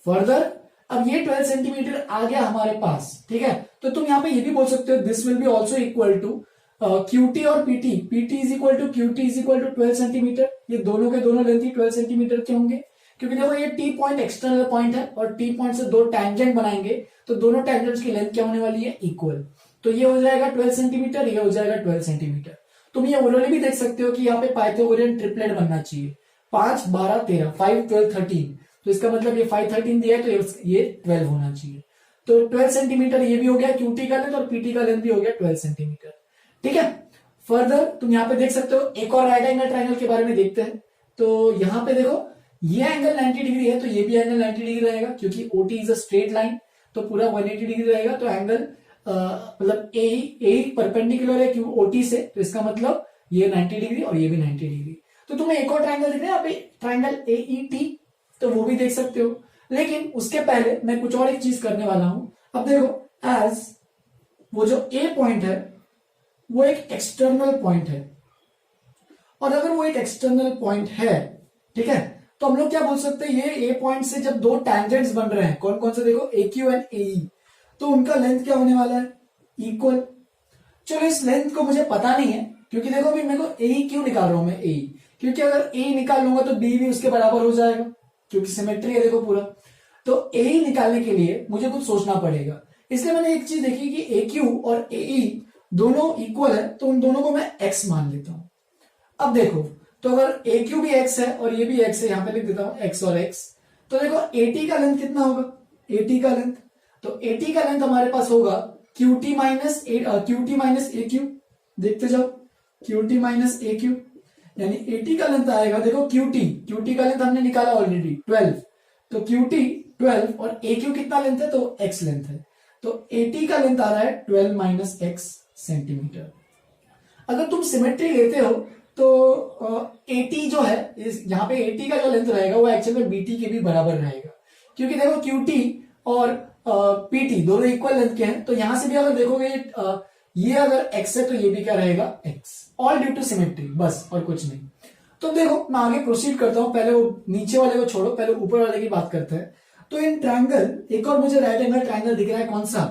फर्दर अब ये 12 सेंटीमीटर आ गया हमारे पास। ठीक है, तो तुम यहाँ पे ये भी बोल सकते हो this will be also equal to QT और PT, PT is equal to QT is equal to 12 centimetre. ये दोनों के दोनों लेंथ ही 12 सेंटीमीटर के होंगे, क्योंकि देखो ये T पॉइंट एक्सटर्नल पॉइंट है और T पॉइंट से दो टैंजेंट बनाएंगे तो दोनों टैंजेंट्स की लेंथ क्या होने वाली है, इक्वल। तो ये हो जाएगा 12 सेंटीमीटर, ये हो जाएगा 12 सेंटीमीटर। तुम ये ओरली भी देख सकते हो कि यहाँ पे पाइथागोरियन ट्रिपलेट बनना चाहिए, 5 12 13, 5 12 13, तो इसका मतलब ये 5 13 दिया है तो ये 12 होना चाहिए। तो 12 सेंटीमीटर ये भी हो गया क्यूटी का लेंथ, और पीटी का लेंथ भी हो गया 12 सेंटीमीटर। ठीक है, फर्दर तुम यहाँ पे देख सकते हो एक और राइट एंगल ट्राइंगल के बारे में देखते हैं। तो यहाँ पे देखो ये एंगल 90 डिग्री है, तो ये भी एंगल 90 डिग्री रहेगा, क्योंकि OT is a straight line, तो पूरा 180 डिग्री रहेगा। तो एंगल मतलब ए परपेंडिकुलर है क्यों OT से, तो इसका मतलब ये 90 डिग्री और ये भी 90 डिग्री। तो तुम्हें एक और ट्राइंगल दिख रहा है यहाँ पे, ट्राइंगल AET, तो वो भी देख सकते हो। लेकिन उसके पहले मैं कुछ और एक चीज करने वाला हूं। अब देखो, एज वो जो A पॉइंट है वो एक एक्सटर्नल पॉइंट है, और अगर वो एक एक्सटर्नल पॉइंट है, ठीक है, तो हम लोग क्या बोल सकते हैं, ये A पॉइंट से जब दो टैंजेंट्स बन रहे हैं, कौन कौन से, देखो AQ एंड AE, तो उनका लेंथ क्या होने वाला है, इक्वल। चलो इस लेंथ को मुझे पता नहीं है, क्योंकि देखो अभी मेरे को AE क्यों निकाल रहा हूं मैं AE, क्योंकि अगर AE निकाल लूंगा तो B भी उसके बराबर हो जाएगा, क्योंकि सिमेट्री है देखो पूरा। तो AE निकालने के लिए मुझे कुछ सोचना पड़ेगा, इसलिए मैंने एक चीज देखी कि AQ और AE दोनों इक्वल है, तो उन दोनों को मैं x मान लेता हूं। अब देखो, तो अगर AQ भी x है और ये भी x है, यहां पे लिख देता हूं x और x, तो देखो AT का लेंथ कितना होगा, AT का लेंथ, तो AT का लेंथ हमारे पास होगा QT माइनस AQ, देखते जाओ, QT माइनस AQ, यानी AT का लेंथ आएगा, देखो QT का लेंथ हमने निकाला ऑलरेडी 12, तो QT 12 और AQ कितना लेंथ है, तो x लेंथ है, तो AT का लेंथ आ रहा है 12 माइनस x सेंटीमीटर। अगर तुम सिमेट्री लेते हो तो AT जो है, यहाँ पे AT का जो लेंथ रहेगा वो एक्चुअल में BT के भी बराबर रहेगा, क्योंकि देखो QT और PT दोनों इक्वल लेंथ के हैं, तो यहां से भी अगर देखोगे ये अगर x है तो ये भी क्या रहेगा x, all due to symmetry, बस और कुछ नहीं। तो देखो मैं आगे प्रोसीड करता हूं, पहले वो नीचे वाले को छोड़ो, पहले ऊपर वाले की बात करते हैं। तो इन ट्रायंगल, एक और मुझे राइट एंगल ट्रायंगल दिख रहा है, कौन सा,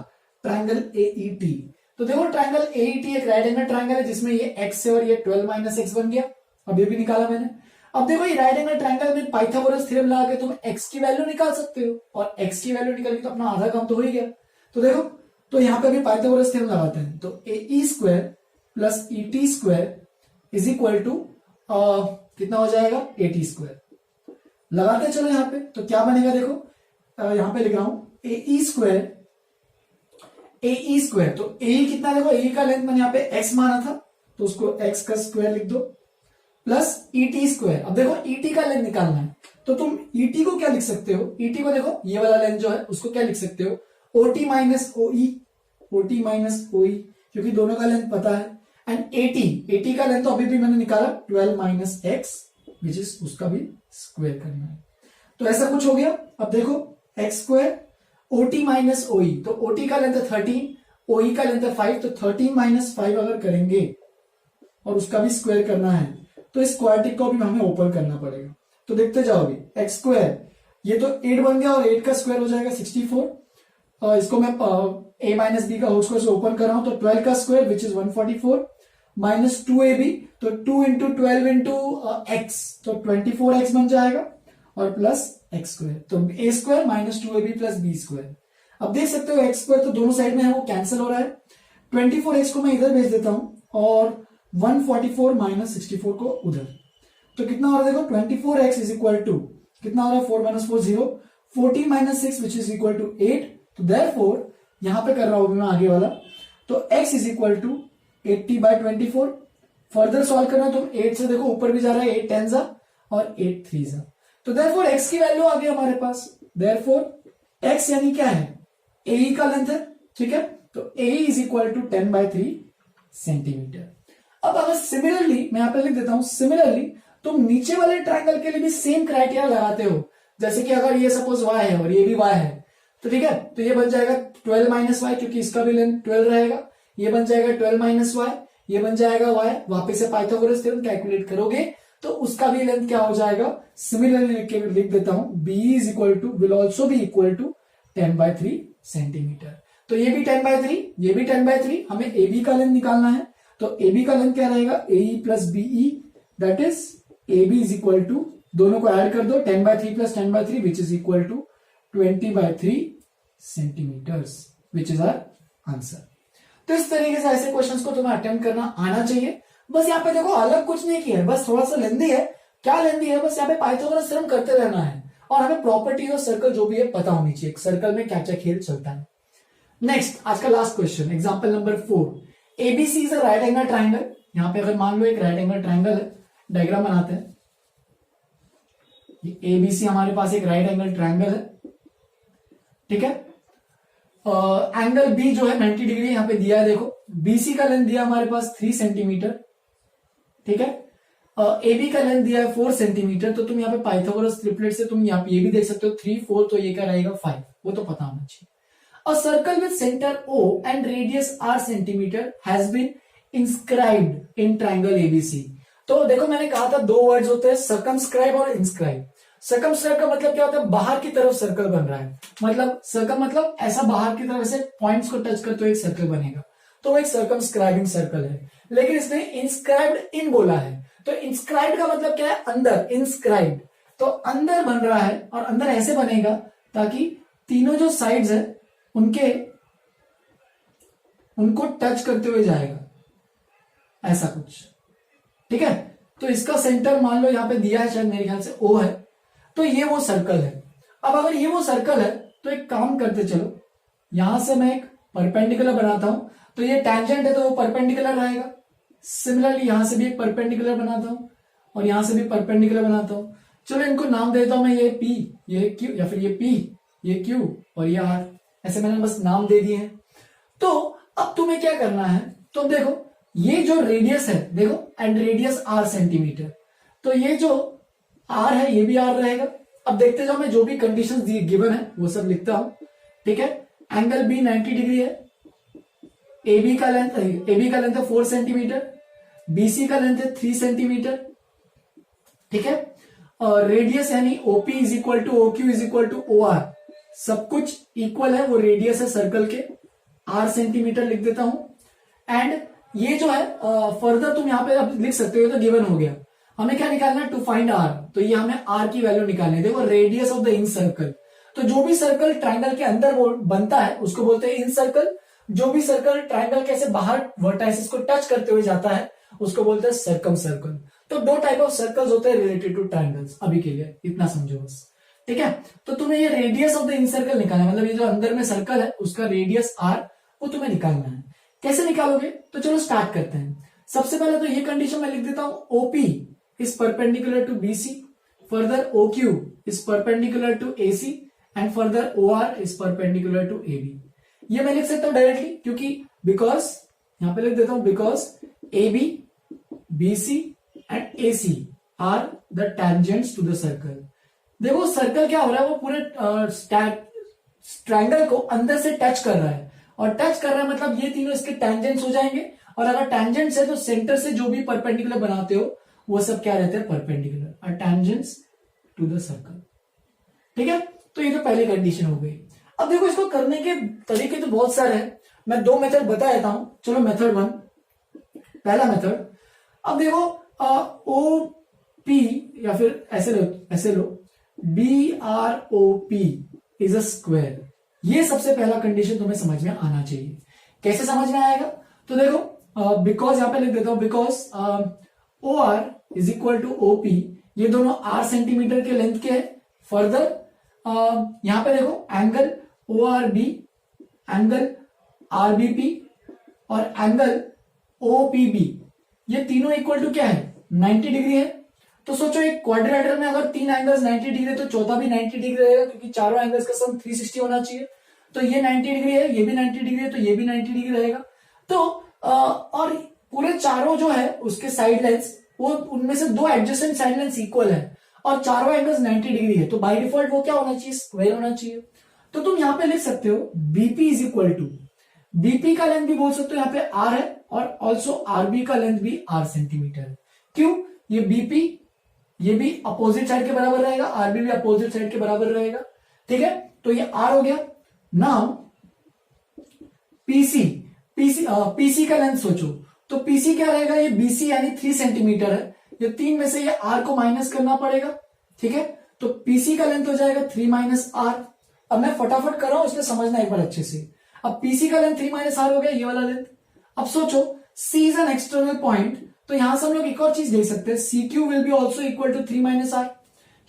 ट्रायंगल AET। तो देखो ट्रायंगल AET एक राइट एंगल ट्रायंगल है जिसमें ये x है और ये 12 माइनस x बन गया, अब ये भी निकाला मैंने। अब देखो ये राइट एंगल ट्रायंगल में पाइथागोरस थ्योरम लगा के तुम x की वैल्यू निकाल सकते हो, और x की वैल्यू निकाली तो अपना आधा काम तो हो ही गया। तो देखो, तो यहाँ पे भी पाइथागोरस थ्योरम लगाते हैं, तो AE square plus ET square is equal to कितना हो जाएगा, AT स्क्वायर। लगाते चलो यहाँ पे, तो क्या बनेगा, देखो यहाँ पे लिख रहा हूं AE स्क्वायर, तो AE कितना, देखो AE का लेंथ मैंने यहाँ पे x माना था, तो उसको x का स्क्वायर लिख दो, प्लस ET स्क्वायर। अब देखो ET का लेंथ निकालना है, तो तुम ET को क्या लिख सकते हो, ET को देखो ये वाला लेंथ जो है उसको क्या लिख सकते हो, OT माइनस OE, क्योंकि दोनों का लेंथ पता है। एंड AT का लेंथ तो अभी भी मैंने निकाला 12 माइनस x, विच इज उसका भी स्क्वायर करना है, तो ऐसा कुछ हो गया। अब देखो x square OT minus OE, तो OT का लेंथ है 13, OE का लेंथ है 5, तो 13 माइनस 5 अगर करेंगे और उसका भी स्क्वायर करना है, तो इस क्वाड्रेटिक को भी हमें ओपन करना पड़ेगा। तो देखते जाओगे x स्क्वायर, ये तो 8 बन गया और 8 का स्क्वायर हो जाएगा 64, और इसको मैं a माइनस बी का होल स्क्वायर से ओपन कर रहा हूं, तो 12 का square which is 144 minus 2ab, तो 2 इंटू 12 इंटू x, तो 24x बन जाएगा, और प्लस x स्क्वायर, तो a square minus 2ab plus b square. अब देख सकते हो x स्क्वायर तो दोनों साइड में है वो कैंसिल हो रहा है, 24x को मैं इधर भेज देता हूं और 144 माइनस 64 को उधर, तो कितना हो रहा है, देखो 24x इज इक्वल टू कितना हो रहा है, 4 minus 4 0, 14 minus 6 which is equal to 8, तो देयरफॉर यहां पे कर रहा हूं मैं आगे वाला, तो x is equal to 80 by 24। Further solve करना, तो 8 से देखो ऊपर भी जा रहा है, 8 10 जा और 8 3 जा, तो देयरफॉर x की वैल्यू आ गई हमारे पास। देयरफॉर x यानी क्या है, AE का लेंथ है, ठीक है, तो AE is equal to 10 by 3 centimetre. अब अगर सिमिलरली मैं यहां पे लिख देता हूं, सिमिलरली तुम नीचे वाले ट्रायंगल के लिए भी सेम क्राइटेरिया लगाते हो, जैसे कि अगर ये सपोज y है और ये भी y है, तो ठीक है, तो ये बन जाएगा 12 माइनस वाई, क्योंकि इसका भी लेंथ 12 रहेगा, ये बन जाएगा 12 माइनस वाई, ये बन जाएगा y, वापस से पाइथागोरस थ्योरम कैलकुलेट करोगे तो उसका भी लेंथ क्या हो जाएगा, सिमिलरली लिख देता हूं, b is equal to will also be equal to 10 by 3 centimetre. तो ये भी 10 बाय 3, ये भी 10 बाय 3, हमें AB का लेंथ निकालना है, तो AB का लेंथ क्या रहेगा, AE plus BE, that is AB is equal to, दोनों को ऐड कर दो, 10 by 3 plus 10 by 3 which is equal to 20 by 3 centimetres, which is our answer. तो इस तरीके से ऐसे क्वेश्चंस को तुम्हें अटेम्प्ट करना आना चाहिए। बस यहाँ पे देखो अलग कुछ नहीं किया है, बस थोड़ा सा लेंदी है। क्या लेंदी है? बस यहाँ पे पाइथागोरस थ्योरम करते रहना है और हमें प्रॉपर्टी और सर्कल जो भी है पता होनी चाहिए, सर्कल में क्या क्या खेल चलता है। नेक्स्ट, आज का last question, example number 4। ABC is a right angle triangle. यहाँ पे अगर मान लो एक राइट एंगल ट्राइंगल है, डायग्राम बनाते हैं। एबीसी हमारे पास एक राइट एंगल ट्राइंगल है, ठीक है। एंगल बी जो है 90 डिग्री यहाँ पे दिया है, देखो बीसी का लेंथ दिया हमारे पास 3 सेंटीमीटर, ठीक है। एबी का लेंथ दिया है 4 सेंटीमीटर। तो तुम यहाँ पे पाइथागोरस ट्रिपलेट से तुम यहाँ पे ये भी देख सकते हो 3 4, तो ये क्या रहेगा 5, वो तो पता होना चाहिए। A circle with center O and radius r centimeter has been inscribed in triangle ABC। तो देखो मैंने कहा था दो वर्ड्स होते हैं, सर्कमस्क्राइब और इंस्क्राइब। सर्कमस्क्राइब का मतलब क्या होता है? बाहर की तरफ सर्कल बन रहा है, मतलब सर्कल मतलब ऐसा बाहर की तरफ ऐसे पॉइंट्स को टच करते हुए एक सर्कल बनेगा, तो वो एक सर्कमस्क्राइबिंग सर्कल है। लेकिन इसने इंस्क्राइब्ड इन बोला है, तो इंस्क्राइब्ड का मतलब क्या है? अंदर, इंस्क्राइब्ड तो अंदर बन रहा है, और अंदर ऐसे बनेगा ताकि तीनों जो साइड्स है उनको टच करते हुए जाएगा, ऐसा कुछ, ठीक है। तो इसका सेंटर मान लो यहां पे दिया है, शायद मेरे ख्याल से O है, तो ये वो सर्कल है। अब अगर ये वो सर्कल है तो एक काम करते चलो, यहां से मैं एक परपेंडिकुलर बनाता हूं, तो ये टैंजेंट है तो वो परपेंडिकुलर रहेगा। सिमिलरली यहां से भी एक परपेंडिकुलर बनाता हूं और यहां से भी परपेंडिकुलर बनाता हूं। चलो इनको नाम देता हूं मैं, ये P, ये Q, या फिर ये P, ये Q और ये R, ऐसे मैंने बस नाम दे दिए हैं। तो अब तुम्हें क्या करना है? तो देखो ये जो रेडियस है, देखो एंड रेडियस r सेंटीमीटर, तो ये जो r है ये भी r रहेगा। अब देखते जाओ, मैं जो भी कंडीशंस दी गिवन है वो सब लिखता हूं, ठीक है। एंगल B 90 डिग्री है, AB का लेंथ है 4 सेंटीमीटर, BC का लेंथ है 3 सेंटीमीटर, ठीक है। और रेडियस यानी OP is equal to OQ is equal to OR, सब कुछ इक्वल है, वो रेडियस है सर्कल के, r सेंटीमीटर लिख देता हूं। एंड ये जो है फर्दर तुम यहां पे अब लिख सकते हो, तो गिवन हो गया। हमें क्या निकालना है? टू फाइंड r, तो ये हमें r की वैल्यू निकालनी है। देखो radius of the in circle, तो जो भी सर्कल ट्राइंगल के अंदर बनता है उसको बोलते हैं इन सर्कल, जो भी सर्कल ट्राइंगल के ऐसे बाहर वर्टाइसिस को टच करते हुए जाता है उसको बोलते हैं सर्कम सर्कल। तो दो टाइप ऑफ सर्कल्स होते हैं रिलेटेड टू ट्राइंगल्स, अभी के लिए इतना समझो बस, ठीक है। तो तुम्हें ये radius of the in circle निकालना है, मतलब ये जो अंदर में सर्कल है उसका रेडियस r वो तुम्हें निकालना है। कैसे निकालोगे? तो चलो स्टार्ट करते हैं। सबसे पहले तो ये कंडीशन मैं लिख देता हूं, OP is perpendicular to BC, further OQ is perpendicular to AC and further OR is perpendicular to AB। ये मैं लिख सकता हूं डायरेक्टली, क्योंकि बिकॉज यहां पे लिख देता हूं, because AB, BC and AC are the tangents to the circle. देखो सर्कल क्या हो रहा है, वो पूरे ट्रायंगल को अंदर से टच कर रहा है, और टच कर रहा है मतलब ये तीनों इसके टैंजेंट्स हो जाएंगे, और अगर टैंजेंट्स है तो सेंटर से जो भी परपेंडिकुलर बनाते हो वो सब क्या रहते हैं? Perpendicular, tangents to the circle, ठीक है। तो ये तो पहली कंडीशन हो गई। अब देखो इसको करने के तरीके तो बहुत सारे हैं, मैं दो मेथड बता देता हूं। चलो मेथड 1, पहला मेथड। अब देखो OP या फिर ऐसे लो BROP इज अ स्क्वायर, ये सबसे पहला कंडीशन तुम्हें समझ में आना चाहिए। कैसे समझ में आएगा? तो देखो बिकॉज यहां पे लिख देता हूं, because OR is equal to OP, ये दोनों r सेंटीमीटर के लेंथ के हैं। फर्दर यहां पे देखो एंगल ORB, एंगल RBP और एंगल OPB, ये तीनों इक्वल टू क्या है? 90 डिग्री है। तो सोचो एक क्वाड्रिलेटरल में अगर तीन एंगल्स 90 डिग्री तो चौथा भी 90 डिग्री रहेगा, क्योंकि चारों एंगल्स का सम 360 होना चाहिए। तो ये 90 डिग्री है, ये भी 90 डिग्री है, तो ये भी 90 डिग्री रहेगा। तो और पूरे चारों जो है उसके साइड लेंस, वो उनमें से दो एडजेसेंट साइड लेंस इक्वल है, और चारों एंगल्स 90 डिग्री है, तो बाय डिफॉल्ट वो क्या होना चाहिए? स्क्वायर होना चाहिए। तो तुम यहां पे लिख सकते हो BP is equal to, BP का लेंथ भी बोल सकते हो यहाँ पे R है, और ऑल्सो RB का लेंथ भी R सेंटीमीटर है। क्यों? ये BP ये भी अपोजिट साइड के बराबर रहेगा, RB भी अपोजिट साइड के बराबर रहेगा, ठीक है। तो ये R हो गया। नाउ PC का लेंथ सोचो, तो PC क्या रहेगा? ये BC यानी 3 सेंटीमीटर है, ये 3 में से ये R को माइनस करना पड़ेगा, ठीक है। तो PC का लेंथ हो जाएगा 3 माइनस R। अब मैं फटाफट कर रहा हूं, इसलिए समझना एक बार अच्छे से। अब PC का लेंथ 3 माइनस R हो गया, ये वाला लेंथ, अब सोचो C is an external point, तो यहां से हम लोग एक और चीज देख सकते हैं, CQ will be also equal to 3 minus R,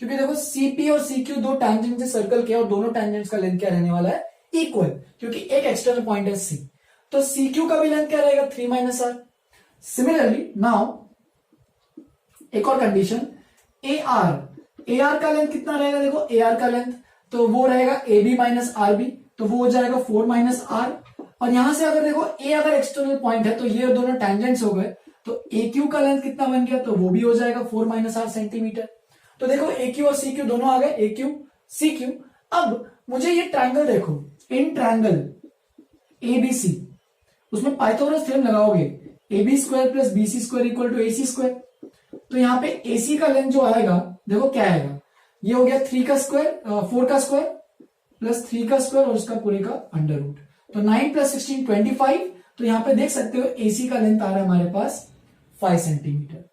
क्योंकि देखो CP और CQ दो टैंजेंट है सर्कल के, और दोनों टैंजेंट्स का लेंथ क्या रहने वाला है, इक्वल, क्योंकि एक एक्सटर्नल पॉइंट है C, तो CQ का भी लेंथ क्या रहेगा, 3 माइनस आर। सिमिलरली नाउ एक और कंडीशन, AR का लेंथ कितना रहेगा, देखो AR का लेंथ तो वो रहेगा AB माइनस RB, तो वो हो जाएगा 4 माइनस R, और यहां से अगर देखो A अगर एक्सटर्नल पॉइंट है तो ये दोनों टैंजेंट्स हो गए, तो AQ का लेंथ कितना बन गया, तो वो भी हो जाएगा 4 माइनस R सेंटीमीटर। तो देखो AQ और CQ दोनों आ गए, AQ CQ। अब मुझे ये ट्रायंगल देखो, इन ट्रायंगल ABC, उसमें पाइथागोरस थ्योरम लगाओगे, AB square plus BC square equal to AC square, तो यहाँ पे AC का लेंथ जो आएगा देखो क्या आएगा, ये हो गया 3 का स्क्वायर 4 का स्क्वायर प्लस 3 का स्क्वायर और उसका पूरे का अंडर रूट, तो 9 प्लस 16 25। तो यहाँ पे देख सकते हो AC का लेंथ आ रहा है हमारे पास 5 सेंटीमीटर,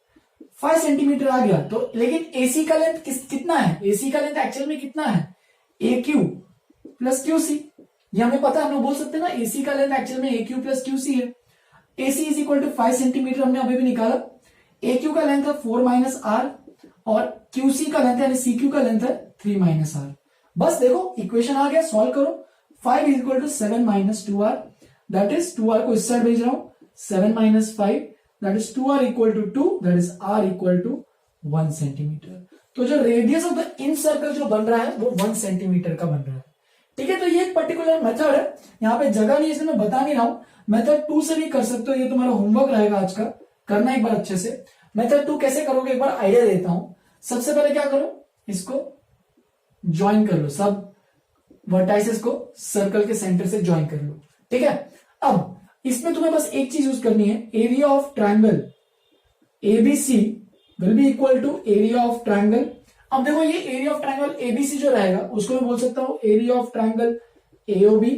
5 सेंटीमीटर आ गया। तो लेकिन AC का लेंथ कितना है, AC का लेंथ एक्चुअल में कितना है, AQ प्लस QC, ये हमें पता है, हम लोग बोल सकते हैं ना AC का लेंथ एक्चुअल में AQ प्लस QC है। AC is equal to 5 centimetre हमने अभी भी निकाला, AQ का लेंथ है 4 माइनस R और QC का लेंथ है यानी CQ का लेंथ है 3 माइनस R। बस देखो इक्वेशन आ गया, सॉल्व करो, 5 is equal to 7 minus 2R, that is 2R को इस साइड भेज रहा हूं, 7 minus 5 that is 2R equal to 2, that is R equal to 1 centimetre. तो जो radius of the incircle जो बन रहा है वो 1 सेंटीमीटर का बन रहा है। ठीक है, तो ये एक पर्टिकुलर मेथड है, यहाँ पे जगह नहीं इसलिए मैं बता नहीं रहा हूं, मेथड 2 से भी कर सकते हो, ये तुम्हारा होमवर्क रहेगा आज का, करना एक बार अच्छे से। मेथड 2 कैसे करोगे एक बार आइडिया देता हूं। सबसे पहले क्या करो, इसको ज्वाइन कर लो, सब वर्टाइसेस को सर्कल के सेंटर से ज्वाइन कर लो। ठीक है, अब इसमें तुम्हें बस एक चीज यूज करनी है, area of triangle ABC will be equal to area of triangle. अब देखो ये एरिया ऑफ ट्रायंगल ABC जो रहेगा उसको मैं बोल सकता हूं area of triangle AOB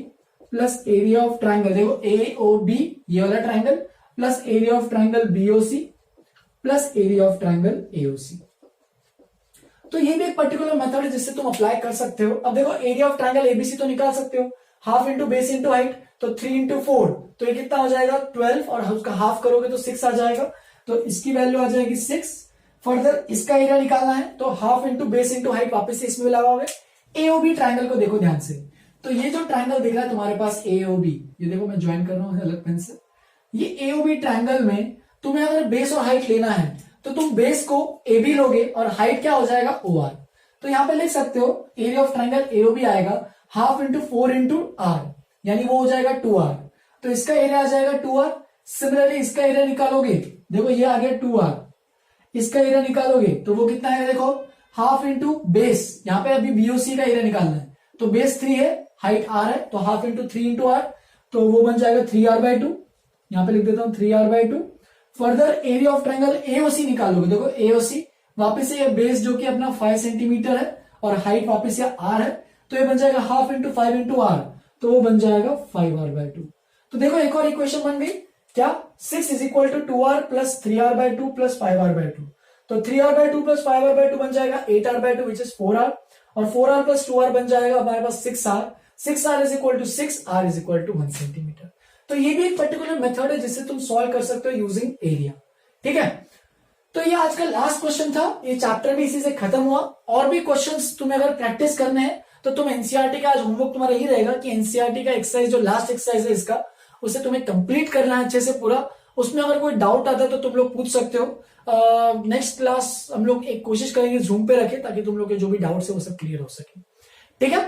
plus area of triangle, देखो AOB ये वाला triangle plus area of triangle BOC plus area of triangle AOC। तो ये भी एक पर्टिकुलर मेथड है जिससे तुम अप्लाई कर सकते हो। अब देखो एरिया ऑफ ट्रायंगल ABC तो निकाल सकते हो, half into base into height, तो 3 इंटू 4 तो ये कितना हो जाएगा 12, और उसका हाफ करोगे तो 6 आ जाएगा, तो इसकी वैल्यू आ जाएगी 6। फर्दर इसका एरिया निकालना है तो half into base into height वापस से इसमें लगाओगे। AOB ट्रायंगल को देखो ध्यान से, तो ये जो ट्रायंगल दिख रहा है तुम्हारे पास AOB, ये देखो मैं ज्वाइन कर रहा हूं अलग पेन से, ये AOB ट्रायंगल में तुम्हें अगर बेस और हाइट लेना है तो तुम बेस को AB लोगे और हाइट क्या हो जाएगा OR। तो यहां पे लिख सकते हो एरिया ऑफ ट्रायंगल AOB आएगा हाफ इंटू 4 इंटू R, यानी वो हो जाएगा 2R, तो इसका एरिया आ जाएगा 2R। सिमिलरली इसका एरिया निकालोगे, देखो ये आ गया 2R, इसका एरिया निकालोगे तो वो कितना है, देखो हाफ इंटू बेस, यहां पे अभी BOC का एरिया निकालना है, तो बेस 3 है, हाइट R है, तो हाफ इंटू 3 इंटू R, तो वो बन जाएगा 3R/2, यहां पे लिख देता हूं 3R/2। Further area of triangle AOC निकालोगे, देखो AOC वापस से ये बेस जो कि अपना 5 सेंटीमीटर है और हाइट वापस से R है, तो ये बन जाएगा हाफ इंटू 5 इंटू R, तो वो बन जाएगा 5R/2। तो देखो एक और इक्वेशन बन गई क्या, 6 is equal to 2R plus 3R/2 plus 5R/2, तो 3R/2 प्लस 5R/2 बन जाएगा 8R/2 विच इज 4R, और 4R प्लस 2R बन जाएगा हमारे पास 6R, 6R is equal to 6, R is equal to 1 centimetre. तो ये भी एक पर्टिकुलर मेथड है जिससे तुम सॉल्व कर सकते हो यूजिंग एरिया। ठीक है, तो ये आज का लास्ट क्वेश्चन था, ये चैप्टर भी इसी से खत्म हुआ। और भी क्वेश्चंस तुम्हें अगर प्रैक्टिस करने हैं तो तुम एनसीईआरटी का आज होमवर्क तुम्हारा यही रहेगा कि एनसीईआरटी का एक्सरसाइज जो लास्ट एक्सरसाइज है इसका, उसे तुम्हें कंप्लीट करना है अच्छे से पूरा। उसमें अगर कोई डाउट आता है तो तुम लोग पूछ सकते हो। नेक्स्ट क्लास हम लोग एक कोशिश करेंगे जूम पे रखें ताकि तुम लोग के जो भी डाउट्स है वो सब क्लियर हो सके। ठीक है,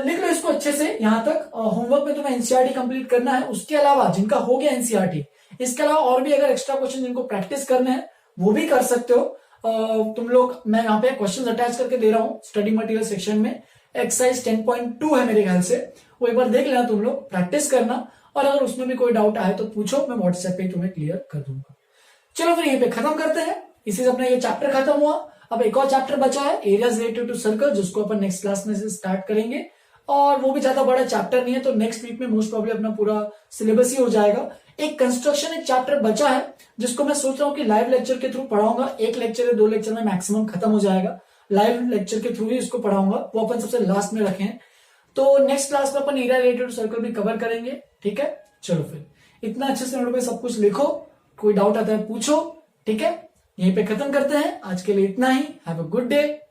लिख लो इसको अच्छे से यहां तक। होमवर्क में तुम्हें एनसीईआरटी कंप्लीट करना है, उसके अलावा जिनका हो गया एनसीईआरटी, इसके अलावा और भी अगर एक्स्ट्रा क्वेश्चन जिनको प्रैक्टिस करने हैं वो भी कर सकते हो। तुम लोग, मैं यहाँ पे क्वेश्चन अटैच करके दे रहा हूँ स्टडी मटेरियल सेक्शन में, एक्सरसाइज 10.2 है मेरे ख्याल से, वो एक बार देख लेना, तुम लोग प्रैक्टिस करना, और अगर उसमें भी कोई डाउट आए तो पूछो, मैं व्हाट्सएप पे तुम्हें क्लियर कर दूंगा। चलो फिर यहीं पे खत्म करते हैं, इसी से अपना ये चैप्टर खत्म हुआ। अब एक और चैप्टर बचा है एरियाज रिलेटेड टू सर्कल, जिसको अपन नेक्स्ट क्लास में से स्टार्ट करेंगे, और वो भी ज्यादा बड़ा चैप्टर नहीं है, तो नेक्स्ट वीक में मोस्ट प्रॉब्ली अपना पूरा सिलेबस ही हो जाएगा। एक कंस्ट्रक्शन एक चैप्टर बचा है जिसको मैं सोच रहा हूँ कि लाइव लेक्चर के थ्रू पढ़ाऊंगा, 1 लेक्चर या 2 लेक्चर में मैक्सिमम खत्म हो जाएगा, लाइव लेक्चर के थ्रू ही इसको पढ़ाऊंगा, वो अपन सबसे लास्ट में रखें। तो नेक्स्ट क्लास में अपन एरिया रिलेटेड टू सर्कल भी कवर करेंगे। ठीक है, चलो फिर इतना अच्छे से नोट पे सब कुछ लिखो, कोई डाउट आता है पूछो, ठीक है। यहीं पे खत्म करते हैं, आज के लिए इतना ही। Have a good day.